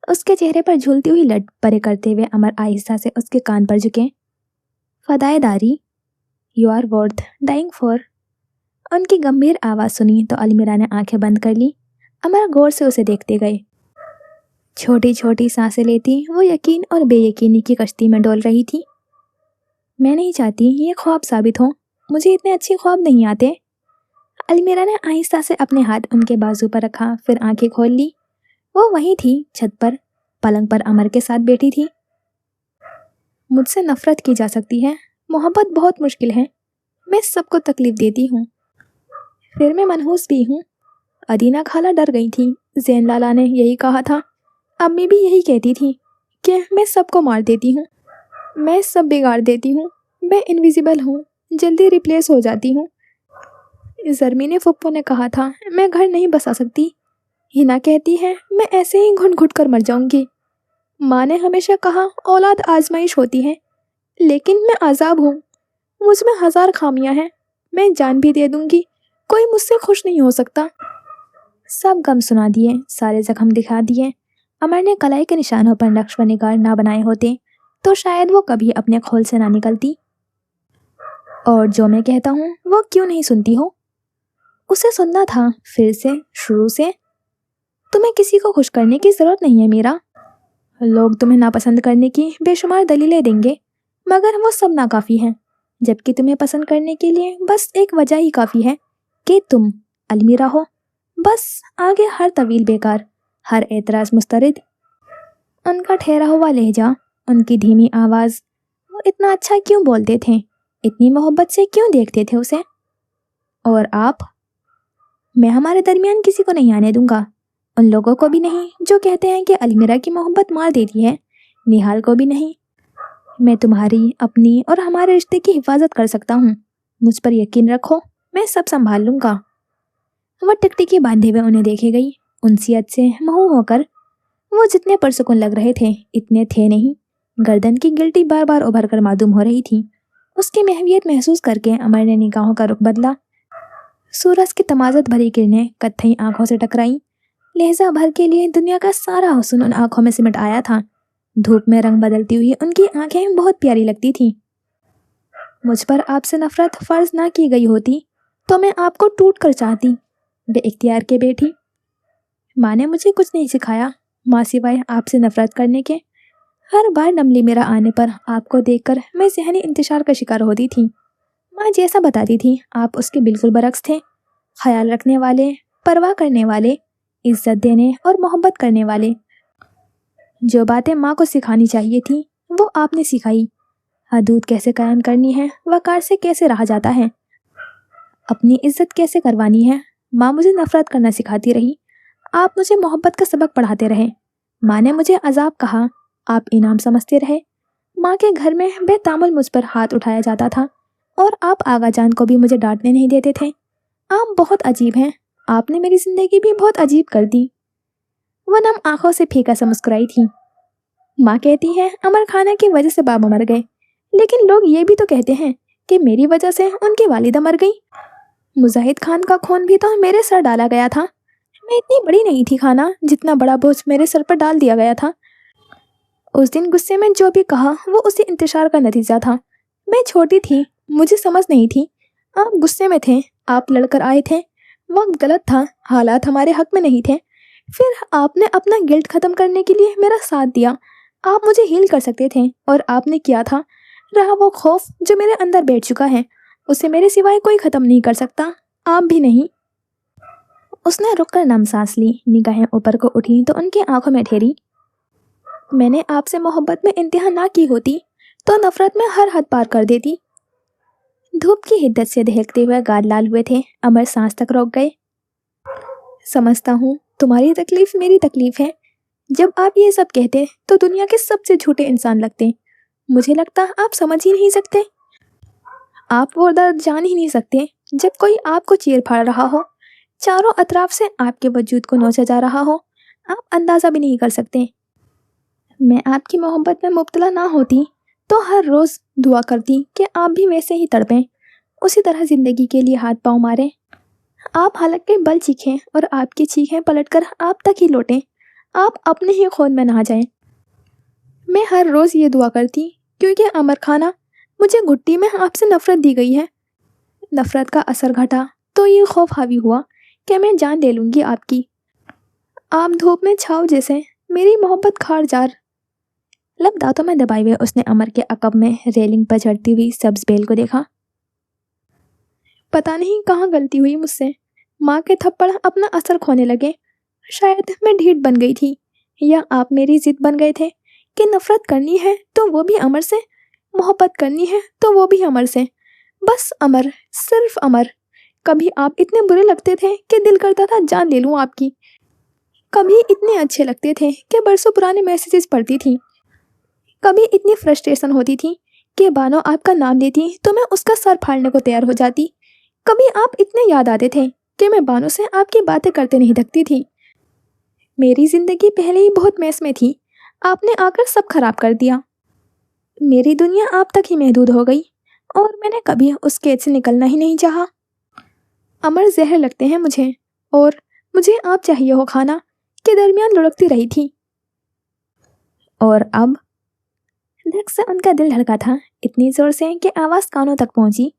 उसके चेहरे पर झूलती हुई लट परे करते हुए अमर आहिस्ता से उसके कान पर झुके। फदाएदारी, you are worth dying for. उनकी गंभीर आवाज सुनी तो अलमीरा ने आंखें बंद कर ली। अमर गौर से उसे देखते गए। छोटी छोटी सांसें लेती वो यकीन और बेयकीनी की कश्ती में डोल रही थी। मैं नहीं चाहती ये ख्वाब साबित हो, मुझे इतने अच्छे ख्वाब नहीं आते। अलमीरा ने आहिस्ता से अपने हाथ उनके बाजू पर रखा, फिर आंखें खोल ली। वो वहीं थी, छत पर पलंग पर अमर के साथ बैठी थी। मुझसे नफरत की जा सकती है, मोहब्बत बहुत मुश्किल है। मैं सबको तकलीफ देती हूँ, फिर मैं मनहूस भी हूँ। अदीना खाला डर गई थी। जैन लाला ने यही कहा था, अम्मी भी यही कहती थी कि मैं सबको मार देती हूँ, मैं सब बिगाड़ देती हूँ, मैं इनविजिबल हूँ, जल्दी रिप्लेस हो जाती हूँ। जरमीन फुप्पो ने कहा था मैं घर नहीं बसा सकती। हिना कहती है मैं ऐसे ही घुट घुट कर मर जाऊंगी। माँ ने हमेशा कहा औलाद आजमाइश होती है, लेकिन मैं आज़ाब हूँ, मुझ में 1000 खामियां हैं। मैं जान भी दे दूंगी, कोई मुझसे खुश नहीं हो सकता। सब गम सुना दिए, सारे जख्म दिखा दिए। अमर ने कलाई के निशानों पर नक्श व निगार ना बनाए होते तो शायद वो कभी अपने खोल से ना निकलती। और जो मैं कहता हूँ वो क्यों नहीं सुनती हो? उसे सुनना था फिर से, शुरू से। तुम्हें किसी को खुश करने की जरूरत नहीं है मीरा। लोग तुम्हें नापसंद करने की बेशुमार दलीलें देंगे, मगर वो सब नाकाफी हैं। जबकि तुम्हें पसंद करने के लिए बस एक वजह ही काफ़ी है कि तुम अलमीरा हो। बस आगे हर तवील बेकार, हर एतराज़ मुस्तरद। उनका ठहरा हुआ लहजा, उनकी धीमी आवाज़, वो इतना अच्छा क्यों बोलते थे, इतनी मोहब्बत से क्यों देखते थे उसे। और आप? मैं हमारे दरमियान किसी को नहीं आने दूंगा, उन लोगों को भी नहीं जो कहते हैं कि अलमीरा की मोहब्बत मार देती है, निहाल को भी नहीं। मैं तुम्हारी, अपनी और हमारे रिश्ते की हिफाजत कर सकता हूँ। मुझ पर यकीन रखो, मैं सब संभाल लूँगा। वह टिकटिकी बांधे हुए उन्हें देखे गई, उनसियत से महू होकर। वो जितने पुरसुकून लग रहे थे इतने थे नहीं। गर्दन की गिल्टी बार बार उभर कर मालूम हो रही थी। उसकी महवियत महसूस करके अमर ने निगाहों का रुख बदला। सूरज की तमाज़त भरी किरणें कत्थई आंखों से टकराई। लहजा भर के लिए दुनिया का सारा हुस्न उन आंखों में सिमट आया था। धूप में रंग बदलती हुई उनकी आंखें बहुत प्यारी लगती थीं। मुझ पर आपसे नफरत फर्ज ना की गई होती तो मैं आपको टूट कर चाहती, बेइख्तियार के बैठी। माँ ने मुझे कुछ नहीं सिखाया, माँ सिवाय आपसे नफरत करने के। हर बार नमली मेरा आने पर आपको देखकर मैं ज़हनी इंतशार का शिकार होती थी। माँ जैसा बताती थी आप उसके बिल्कुल बरक्स थे। ख्याल रखने वाले, परवाह करने वाले, इज्जत देने और मोहब्बत करने वाले। जो बातें माँ को सिखानी चाहिए थी वो आपने सिखाई। हदूद कैसे कायम करनी है, वकार से कैसे रहा जाता है, अपनी इज्जत कैसे करवानी है, माँ मुझे नफरत करना सिखाती रही। आप मुझे मोहब्बत का सबक पढ़ाते रहे। माँ ने मुझे अजाब कहा, आप इनाम समझते रहे। माँ के घर में बेतामुल मुझ पर हाथ उठाया जाता था और आप आगा जान को भी मुझे डांटने नहीं देते थे। आप बहुत अजीब हैं, आपने मेरी जिंदगी भी बहुत अजीब कर दी। वह नम आंखों से फीका सा मुस्कुराई थी। माँ कहती है अमर खाना की वजह से बाबा मर गए, लेकिन लोग ये भी तो कहते हैं कि मेरी वजह से उनकी वालिदा मर गई। मुजाहिद खान का खून भी तो मेरे सर डाला गया था। मैं इतनी बड़ी नहीं थी खाना जितना बड़ा बोझ मेरे सर पर डाल दिया गया था। उस दिन गुस्से में जो भी कहा वो उसी इंतशार का नतीजा था। मैं छोटी थी, मुझे समझ नहीं थी। आप गुस्से में थे, आप लड़कर आए थे। वक्त गलत था, हालात हमारे हक में नहीं थे। फिर आपने अपना गिल्ट खत्म करने के लिए मेरा साथ दिया। आप मुझे हील कर सकते थे और आपने किया था। रहा वो खौफ जो मेरे अंदर बैठ चुका है, उसे मेरे सिवाय कोई ख़त्म नहीं कर सकता, आप भी नहीं। उसने रुक कर नम सांस ली, निगाहें ऊपर को उठी तो उनकी आंखों में ठहरी। मैंने आपसे मोहब्बत में इंतहा ना की होती तो नफरत में हर हद पार कर देती। धूप की हिद्दत से दहकते हुए गाल लाल हुए थे। अमर सांस तक रोक गए। समझता हूँ तुम्हारी तकलीफ मेरी तकलीफ है। जब आप ये सब कहते तो दुनिया के सबसे झूठे इंसान लगते। मुझे लगता आप समझ ही नहीं सकते। आप वो दर्द जान ही नहीं सकते जब कोई आपको चीर फाड़ रहा हो, चारों अतराफ से आपके वजूद को नोचा जा रहा हो। आप अंदाज़ा भी नहीं कर सकते। मैं आपकी मोहब्बत में मुब्तला ना होती तो हर रोज़ दुआ करती कि आप भी वैसे ही तड़पें, उसी तरह ज़िंदगी के लिए हाथ पाँव मारें। आप हालत के बल चीखें और आपकी चीखें पलटकर आप तक ही लौटें। आप अपने ही खून में नहा जाएं। मैं हर रोज़ ये दुआ करती क्योंकि अमर खाना मुझे घुट्टी में आपसे नफ़रत दी गई है। नफ़रत का असर घटा तो ये खौफ हावी हुआ कि मैं जान ले लूँगी आपकी। आप धूप में छाव जैसे, मेरी मोहब्बत खार जार। लब दांतों में दबाए हुए उसने अमर के अकब में रेलिंग पर चढ़ती हुई सब्ज बेल को देखा। पता नहीं कहाँ गलती हुई मुझसे। माँ के थप्पड़ अपना असर खोने लगे। शायद मैं ढीठ बन गई थी या आप मेरी जिद बन गए थे कि नफरत करनी है तो वो भी अमर से, मोहब्बत करनी है तो वो भी अमर से। बस अमर, सिर्फ अमर। कभी आप इतने बुरे लगते थे कि दिल करता था जान ले लूँ आपकी। कभी इतने अच्छे लगते थे कि बरसों पुराने मैसेजेस पढ़ती थी। कभी इतनी फ्रस्ट्रेशन होती थी कि बानो आपका नाम लेती तो मैं उसका सर फाड़ने को तैयार हो जाती। कभी आप इतने याद आते थे कि मैं बानो से आपकी बातें करते नहीं थकती थी। मेरी ज़िंदगी पहले ही बहुत मैस में थी, आपने आकर सब खराब कर दिया। मेरी दुनिया आप तक ही महदूद हो गई और मैंने कभी उस कैद से निकलना ही नहीं चाहा। अमर जहर लगते हैं मुझे, और मुझे आप चाहिए हो खाना के दरमियान लुढ़कती रही थी। और अब धक से उनका दिल धड़का था, इतनी जोर से कि आवाज़ कानों तक पहुंची।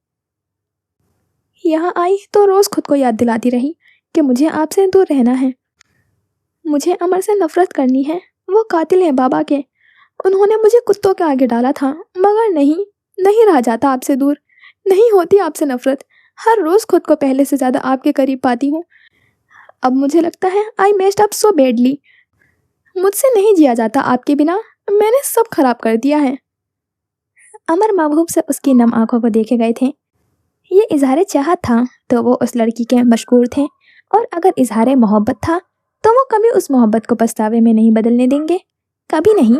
यहाँ आई तो रोज़ खुद को याद दिलाती रही कि मुझे आपसे दूर रहना है। मुझे अमर से नफरत करनी है। वो कातिल हैं बाबा के। उन्होंने मुझे कुत्तों के आगे डाला था, मगर नहीं रहा जाता आपसे दूर, नहीं होती आपसे नफरत। हर रोज़ खुद को पहले से ज़्यादा आपके करीब पाती हूँ। अब मुझे लगता है आई मेस्ड अप सो बैडली। मुझसे नहीं जिया जाता आपके बिना, मैंने सब खराब कर दिया है। अमर महबूब से उसकी नम आंखों को देखे गए थे। ये इजहार चाहत था तो वो उस लड़की के मशकूर थे, और अगर इजहार मोहब्बत था तो वो कभी उस मोहब्बत को पछतावे में नहीं बदलने देंगे, कभी नहीं।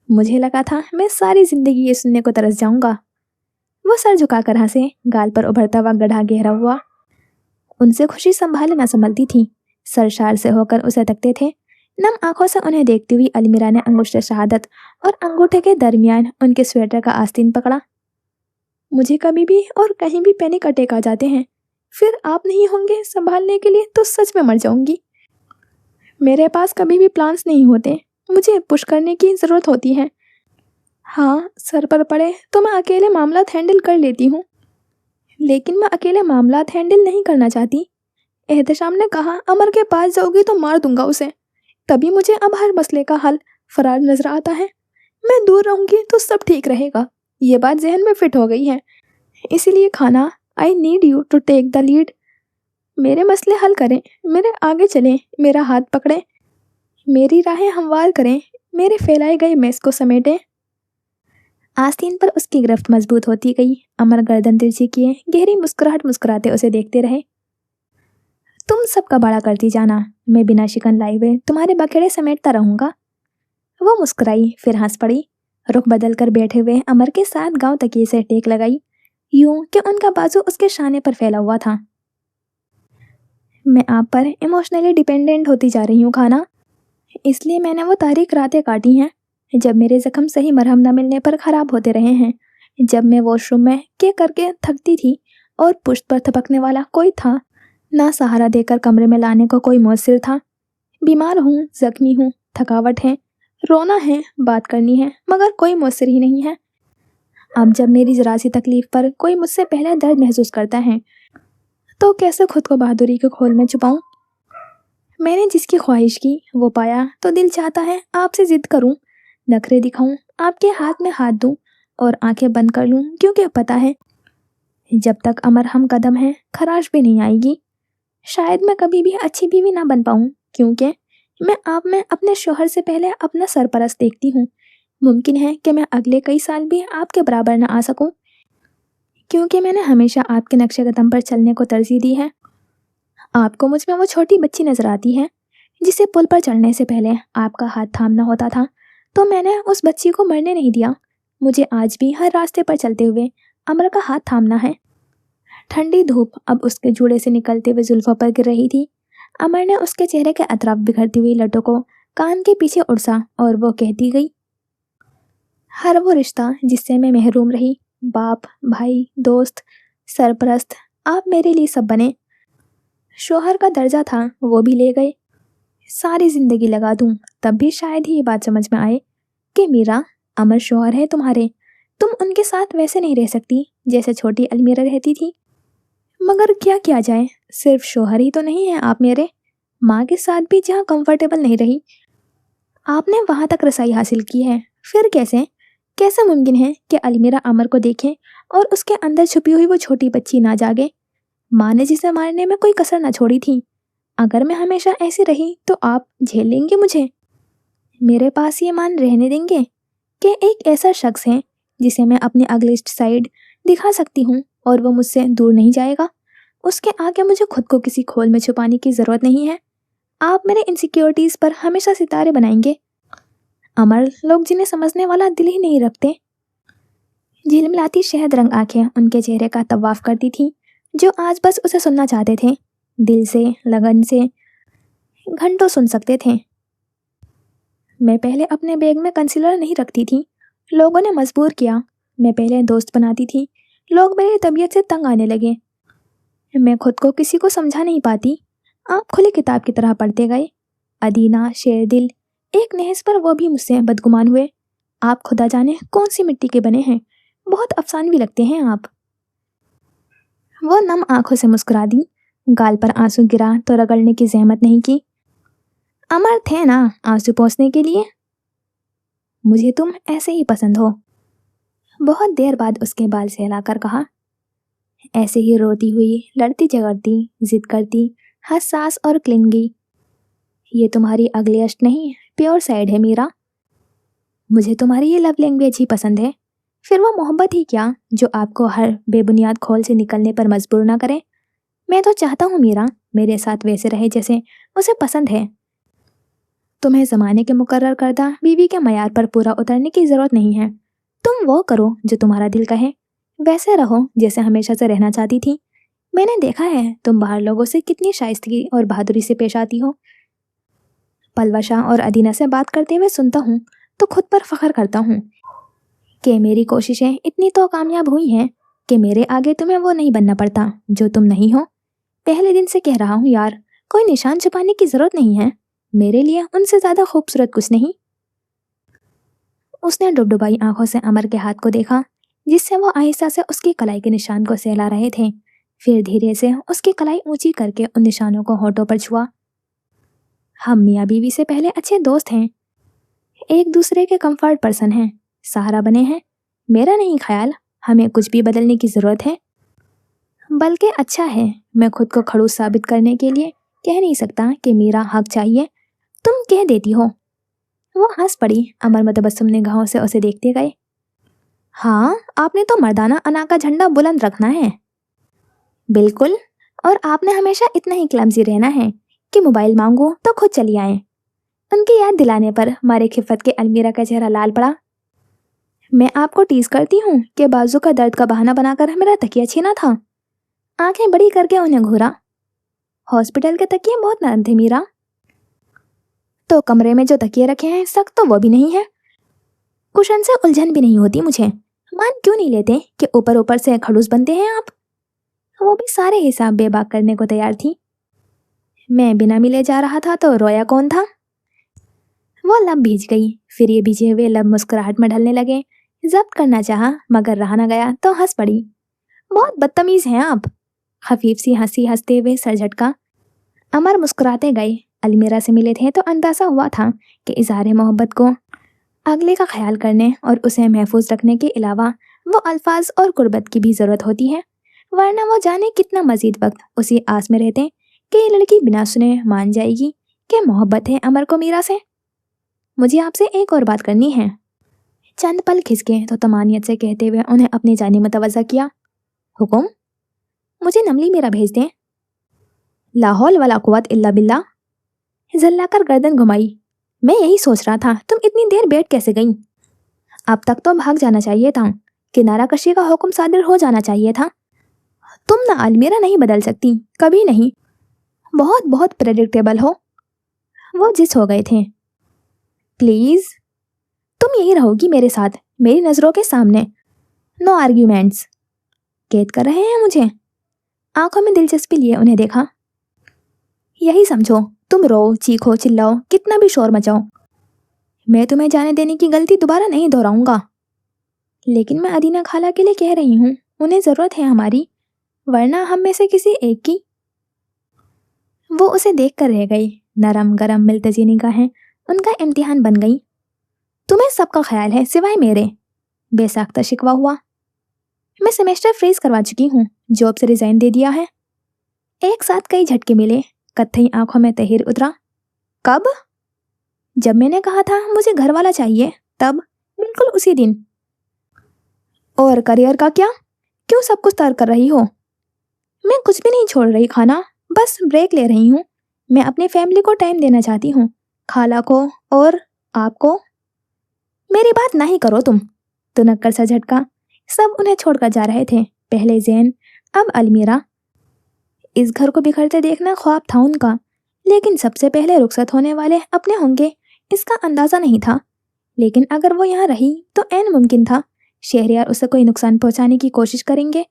मुझे लगा था मैं सारी जिंदगी ये सुनने को तरस जाऊंगा। वो सर झुकाकर हंसे, गाल पर उभरता हुआ गड्ढा गहरा हुआ। उनसे खुशी संभाले न संभलती थी, सरशार से होकर उसे तकते थे, नम आंखों से उन्हें देखती हुई अलमीरा ने अंगूठे शहादत और अंगूठे के दरमियान उनके स्वेटर का आस्तीन पकड़ा। मुझे कभी भी और कहीं भी पैनिक अटैक आ जाते हैं, फिर आप नहीं होंगे संभालने के लिए तो सच में मर जाऊंगी। मेरे पास कभी भी प्लान्स नहीं होते, मुझे पुश करने की ज़रूरत होती है। हाँ, सर पर पड़े तो मैं अकेले मामलात हैंडल कर लेती हूँ, लेकिन मैं अकेले मामलात हैंडल नहीं करना चाहती। एहतशाम ने कहा, अमर के पास जाओगी तो मार दूंगा उसे। तभी मुझे अब हर मसले का हल फरार नजर आता है। मैं दूर रहूंगी तो सब ठीक रहेगा, ये बात जहन में फिट हो गई है। इसीलिए खाना, I need you to take the lead. मेरे मसले हल करें, मेरे आगे चलें, मेरा हाथ पकड़ें, मेरी राहें हमवार करें, मेरे फैलाए गए मेस को समेटें। आस्तीन पर उसकी गिरफ्त मजबूत होती गई। अमर गर्दन तिरछी किए गहरी मुस्कुराहट मुस्कुराते उसे देखते रहे। तुम सबका बड़ा करती जाना, मैं बिना शिकन लाए हुए तुम्हारे बखेड़े समेटता रहूंगा। वो मुस्कुराई, फिर हंस पड़ी। रुख बदल कर बैठे हुए अमर के साथ गांव तकिए से टेक लगाई, यूं कि उनका बाजू उसके शाने पर फैला हुआ था। मैं आप पर इमोशनली डिपेंडेंट होती जा रही हूँ खाना, इसलिए मैंने वो तारीख रातें काटी हैं जब मेरे जख्म सही मरहम न मिलने पर खराब होते रहे हैं, जब मैं वॉशरूम में के करके थकती थी और पुश्त पर थपकने वाला कोई था, ना सहारा देकर कमरे में लाने को कोई मौसर था। बीमार हूँ, जख्मी हूँ, थकावट है, रोना है, बात करनी है, मगर कोई मौसर ही नहीं है। अब जब मेरी जरा सी तकलीफ पर कोई मुझसे पहले दर्द महसूस करता है तो कैसे खुद को बहादुरी के खोल में छुपाऊं। मैंने जिसकी ख्वाहिश की वो पाया तो दिल चाहता है आपसे जिद करूं, नखरे दिखाऊं, आपके हाथ में हाथ दूं और आंखें बंद कर लूं, क्योंकि पता है जब तक अमर हम कदम है खराश भी नहीं आएगी। शायद मैं कभी भी अच्छी बीवी ना बन पाऊं, क्योंकि मैं आप में अपने शोहर से पहले अपना सरपरस्त देखती हूँ। मुमकिन है कि मैं अगले कई साल भी आपके बराबर ना आ सकूं, क्योंकि मैंने हमेशा आपके नक्शे कदम पर चलने को तरजीह दी है। आपको मुझ में वो छोटी बच्ची नजर आती है जिसे पुल पर चढ़ने से पहले आपका हाथ थामना होता था, तो मैंने उस बच्ची को मरने नहीं दिया। मुझे आज भी हर रास्ते पर चलते हुए अमर का हाथ थामना है। ठंडी धूप अब उसके जूड़े से निकलते हुए जुल्फों पर गिर रही थी। अमर ने उसके चेहरे के अतराफ बिखरती हुई लटों को कान के पीछे उड़सा और वो कहती गई, हर वो रिश्ता जिससे मैं महरूम रही, बाप, भाई, दोस्त, सरपरस्त, आप मेरे लिए सब बने। शोहर का दर्जा था वो भी ले गए। सारी जिंदगी लगा दूं तब भी शायद ही ये बात समझ में आए कि मीरा, अमर शोहर है तुम्हारे, तुम उनके साथ वैसे नहीं रह सकती जैसे छोटी अलमीरा रहती थी। मगर क्या किया जाए, सिर्फ शोहर ही तो नहीं है आप मेरे। माँ के साथ भी जहाँ कंफर्टेबल नहीं रही, आपने वहां तक रसाई हासिल की है। फिर कैसे कैसे मुमकिन है कि अलमीरा अमर को देखे और उसके अंदर छुपी हुई वो छोटी बच्ची ना जागे। माँ ने जिसे मारने में कोई कसर ना छोड़ी थी। अगर मैं हमेशा ऐसी रही तो आप झेल लेंगे मुझे? मेरे पास ये मान रहने देंगे कि एक ऐसा शख्स है जिसे मैं अपनी अगली साइड दिखा सकती हूँ और वो मुझसे दूर नहीं जाएगा। उसके आगे मुझे खुद को किसी खोल में छुपाने की ज़रूरत नहीं है। आप मेरे इनसिक्योरिटीज़ पर हमेशा सितारे बनाएंगे। अमर लोग जिन्हें समझने वाला दिल ही नहीं रखते। झिलमिलाती शहद रंग आंखें उनके चेहरे का तवाफ करती थी, जो आज बस उसे सुनना चाहते थे, दिल से, लगन से, घंटों सुन सकते थे। मैं पहले अपने बैग में कंसीलर नहीं रखती थी, लोगों ने मजबूर किया। मैं पहले दोस्त बनाती थी, लोग मेरी तबीयत से तंग आने लगे। मैं खुद को किसी को समझा नहीं पाती। आप खुली किताब की तरह पढ़ते गए। अदीना, शेर दिल, एक नहस पर वो भी मुझसे बदगुमान हुए। आप खुदा जाने कौन सी मिट्टी के बने हैं, बहुत अफसानवी लगते हैं आप। वो नम आंखों से मुस्कुरा दी। गाल पर आंसू गिरा तो रगड़ने की जहमत नहीं की। अमर थे ना आंसू पोंछने के लिए। मुझे तुम ऐसे ही पसंद हो। बहुत देर बाद उसके बाल सहलाकर कहा, ऐसे ही रोती हुई, लड़ती झगड़ती, जिद करती, हसास और क्लिंगी। ये तुम्हारी अगली अष्ट नहीं, प्योर साइड है मीरा। मुझे तुम्हारी ये लव लैंग्वेज ही पसंद है। फिर वो मोहब्बत ही क्या जो आपको हर बेबुनियाद खोल से निकलने पर मजबूर ना करे। मैं तो चाहता हूँ मीरा मेरे साथ वैसे रहे जैसे उसे पसंद है। तुम्हें ज़माने के मुकर्रर करदा बीवी के मयार पर पूरा उतरने की ज़रूरत नहीं है। तुम वो करो जो तुम्हारा दिल कहे, वैसे रहो जैसे हमेशा से रहना चाहती थी। मैंने देखा है तुम बाहर लोगों से कितनी शाइस्तगी और बहादुरी से पेश आती हो। पलवशा और अदीना से बात करते हुए सुनता हूँ तो खुद पर फख्र करता हूँ कि मेरी कोशिशें इतनी तो कामयाब हुई हैं कि मेरे आगे तुम्हें वो नहीं बनना पड़ता जो तुम नहीं हो। पहले दिन से कह रहा हूँ यार, कोई निशान छुपाने की जरूरत नहीं है, मेरे लिए उनसे ज्यादा खूबसूरत कुछ नहीं। उसने डुबडुबाई आंखों से अमर के हाथ को देखा जिससे वो आहिस्ता से उसकी कलाई के निशान को सहला रहे थे। फिर धीरे से उसकी कलाई ऊंची करके उन निशानों को होठों पर छुआ। हम मियाँ बीवी से पहले अच्छे दोस्त हैं, एक दूसरे के कंफर्ट पर्सन हैं, सहारा बने हैं। मेरा नहीं ख्याल हमें कुछ भी बदलने की जरूरत है, बल्कि अच्छा है मैं खुद को खड़ूस साबित करने के लिए कह नहीं सकता कि मेरा हक चाहिए, तुम कह देती हो। वो हंस पड़ी। अमर मुतबस्सुम निगाहों से उसे देखते गए। हाँ, आपने तो मर्दाना अना का झंडा बुलंद रखना है। बिल्कुल, और आपने हमेशा इतना ही क्लमजी रहना है कि मोबाइल मांगो तो खुद चली आए। उनकी याद दिलाने पर मारे खिफत के अलमीरा का चेहरा लाल पड़ा। मैं आपको टीज करती हूँ कि बाजू का दर्द का बहाना बनाकर मेरा तकिया छीना था। आंखें बड़ी करके उन्हें घूरा। हॉस्पिटल के तकिए बहुत नरम थे मीरा। तो कमरे में जो तकिए रखे हैं सख्त तो वो भी नहीं है। कुशन से उलझन भी नहीं होती मुझे। मान क्यों नहीं लेते कि ऊपर ऊपर से खड़ूस बनते हैं आप। वो भी सारे हिसाब बेबाक करने को तैयार थी। मैं बिना मिले जा रहा था तो रोया कौन था। वो लब भीज गई। फिर ये भीजे हुए लब मुस्कुराहट में ढलने लगे। जब्त करना चाहा मगर रहा न गया तो हंस पड़ी। बहुत बदतमीज हैं आप। खफीफ सी हंसी हंसते हुए सर झटका। अमर मुस्कुराते गए। अलमीरा से मिले थे तो अंदाजा हुआ था कि इजहार मोहब्बत को अगले का ख्याल करने और उसे महफूज रखने के अलावा वो अल्फाज और कुर्बत की भी ज़रूरत होती है, वरना वो जाने कितना मजीद वक्त उसी आस में रहते कि ये लड़की बिना सुने मान जाएगी कि मोहब्बत है अमर को मीरा से। मुझे आपसे एक और बात करनी है। चंद पल खिसके तो तमानियत से कहते हुए उन्हें अपनी जानिब मुतवज्जा किया। हुकुम। मुझे नमली मेरा भेज दें। लाहौल वला कुव्वत इल्ला बिल्ला। जल्लाकर गर्दन घुमाई। मैं यही सोच रहा था तुम इतनी देर बैठ कैसे गईं? अब तक तो भाग जाना चाहिए था, किनारा कशी का हुक्म सादिर हो जाना चाहिए था। तुम ना अलमीरा नहीं बदल सकती, कभी नहीं। बहुत बहुत प्रेडिक्टेबल हो। वो जिस हो गए थे। प्लीज, तुम यही रहोगी मेरे साथ, मेरी नजरों के सामने। No arguments. कैद कर रहे हैं मुझे? आंखों में दिलचस्पी लिए उन्हें देखा। यही समझो, तुम रो, चीखो, चिल्लाओ, कितना भी शोर मचाओ, मैं तुम्हें जाने देने की गलती दोबारा नहीं दोहराऊंगा। लेकिन मैं अदीना खाला के लिए कह रही हूँ, उन्हें ज़रूरत है हमारी, वरना हम में से किसी एक की। वो उसे देख कर रह गई। नरम गरम मिलतजी निगाहें उनका इम्तिहान बन गई। तुम्हें सबका ख्याल है सिवाय मेरे। बेसाख्ता शिकवा हुआ। मैं सेमेस्टर फ्रीज करवा चुकी हूँ, जॉब से रिजाइन दे दिया है। एक साथ कई झटके मिले। कत्थई आंखों में तहिर उतरा। कब? जब मैंने कहा था मुझे घर वाला चाहिए, तब, बिल्कुल उसी दिन। और करियर का क्या? क्यों सब कुछ तर्क कर रही हो? मैं कुछ भी नहीं छोड़ रही खाना, बस ब्रेक ले रही हूँ। मैं अपनी फैमिली को टाइम देना चाहती हूँ, खाला को और आपको। मेरी बात नहीं करो तुम। तुनक्कर सा झटका। सब उन्हें छोड़कर जा रहे थे, पहले जैन, अब अलमीरा। इस घर को बिखरते देखना ख्वाब था उनका, लेकिन सबसे पहले रुखसत होने वाले अपने होंगे इसका अंदाजा नहीं था। लेकिन अगर वो यहाँ रही तो ऐन मुमकिन था शहरियार उसे कोई नुकसान पहुंचाने की कोशिश करेंगे।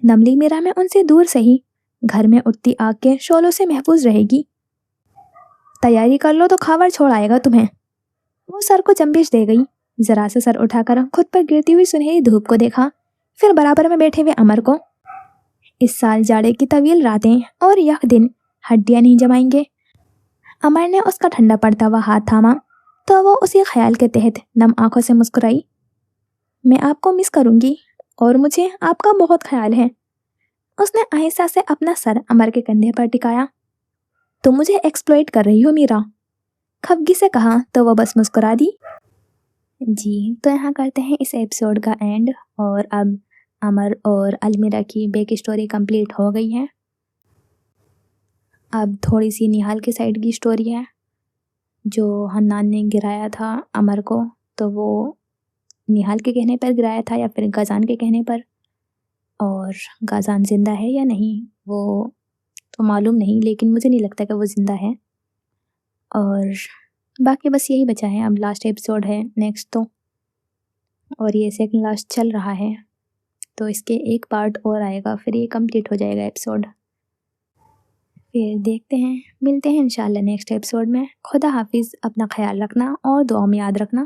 नमली मीरा में उनसे दूर से ही घर में उठती आग के शोलों से महफूज रहेगी। तैयारी कर लो तो खावर छोड़ आएगा तुम्हें। वो सर को चंबिश दे गई। जरा से सर उठाकर खुद पर गिरती हुई सुनहरी धूप को देखा, फिर बराबर में बैठे हुए अमर को। इस साल जाड़े की तवील रातें और यह दिन हड्डियां नहीं जमाएंगे। अमर ने उसका ठंडा पड़ता हुआ हाथ थामा तो वो उसी ख्याल के तहत नम आंखों से मुस्कुराई। मैं आपको मिस करूंगी और मुझे आपका बहुत ख्याल है। उसने आहिस्ता से अपना सर अमर के कंधे पर टिकाया। तुम मुझे एक्सप्लॉइट कर रही हो मीरा, खफगी से कहा तो वो बस मुस्कुरा दी। जी, तो यहाँ करते हैं इस एपिसोड का एंड। और अब अमर और अलमीरा की बैक स्टोरी कंप्लीट हो गई है। अब थोड़ी सी निहाल की साइड की स्टोरी है। जो हन्नान ने गिराया था अमर को, तो वो निहाल के कहने पर गिराया था या फिर गाजान के कहने पर, और गाजान ज़िंदा है या नहीं वो तो मालूम नहीं, लेकिन मुझे नहीं लगता कि वो ज़िंदा है। اور باقی بس یہی بچا ہے، اب لاسٹ ایپیسوڈ ہے نیکسٹ تو، اور یہ سیکنڈ لاسٹ چل رہا ہے، تو اس کے ایک پارٹ اور آئے گا، پھر یہ کمپلیٹ ہو جائے گا ایپیسوڈ. پھر دیکھتے ہیں، ملتے ہیں انشاءاللہ نیکسٹ ایپیسوڈ میں. خدا حافظ، اپنا خیال رکھنا اور دعاؤں میں یاد رکھنا.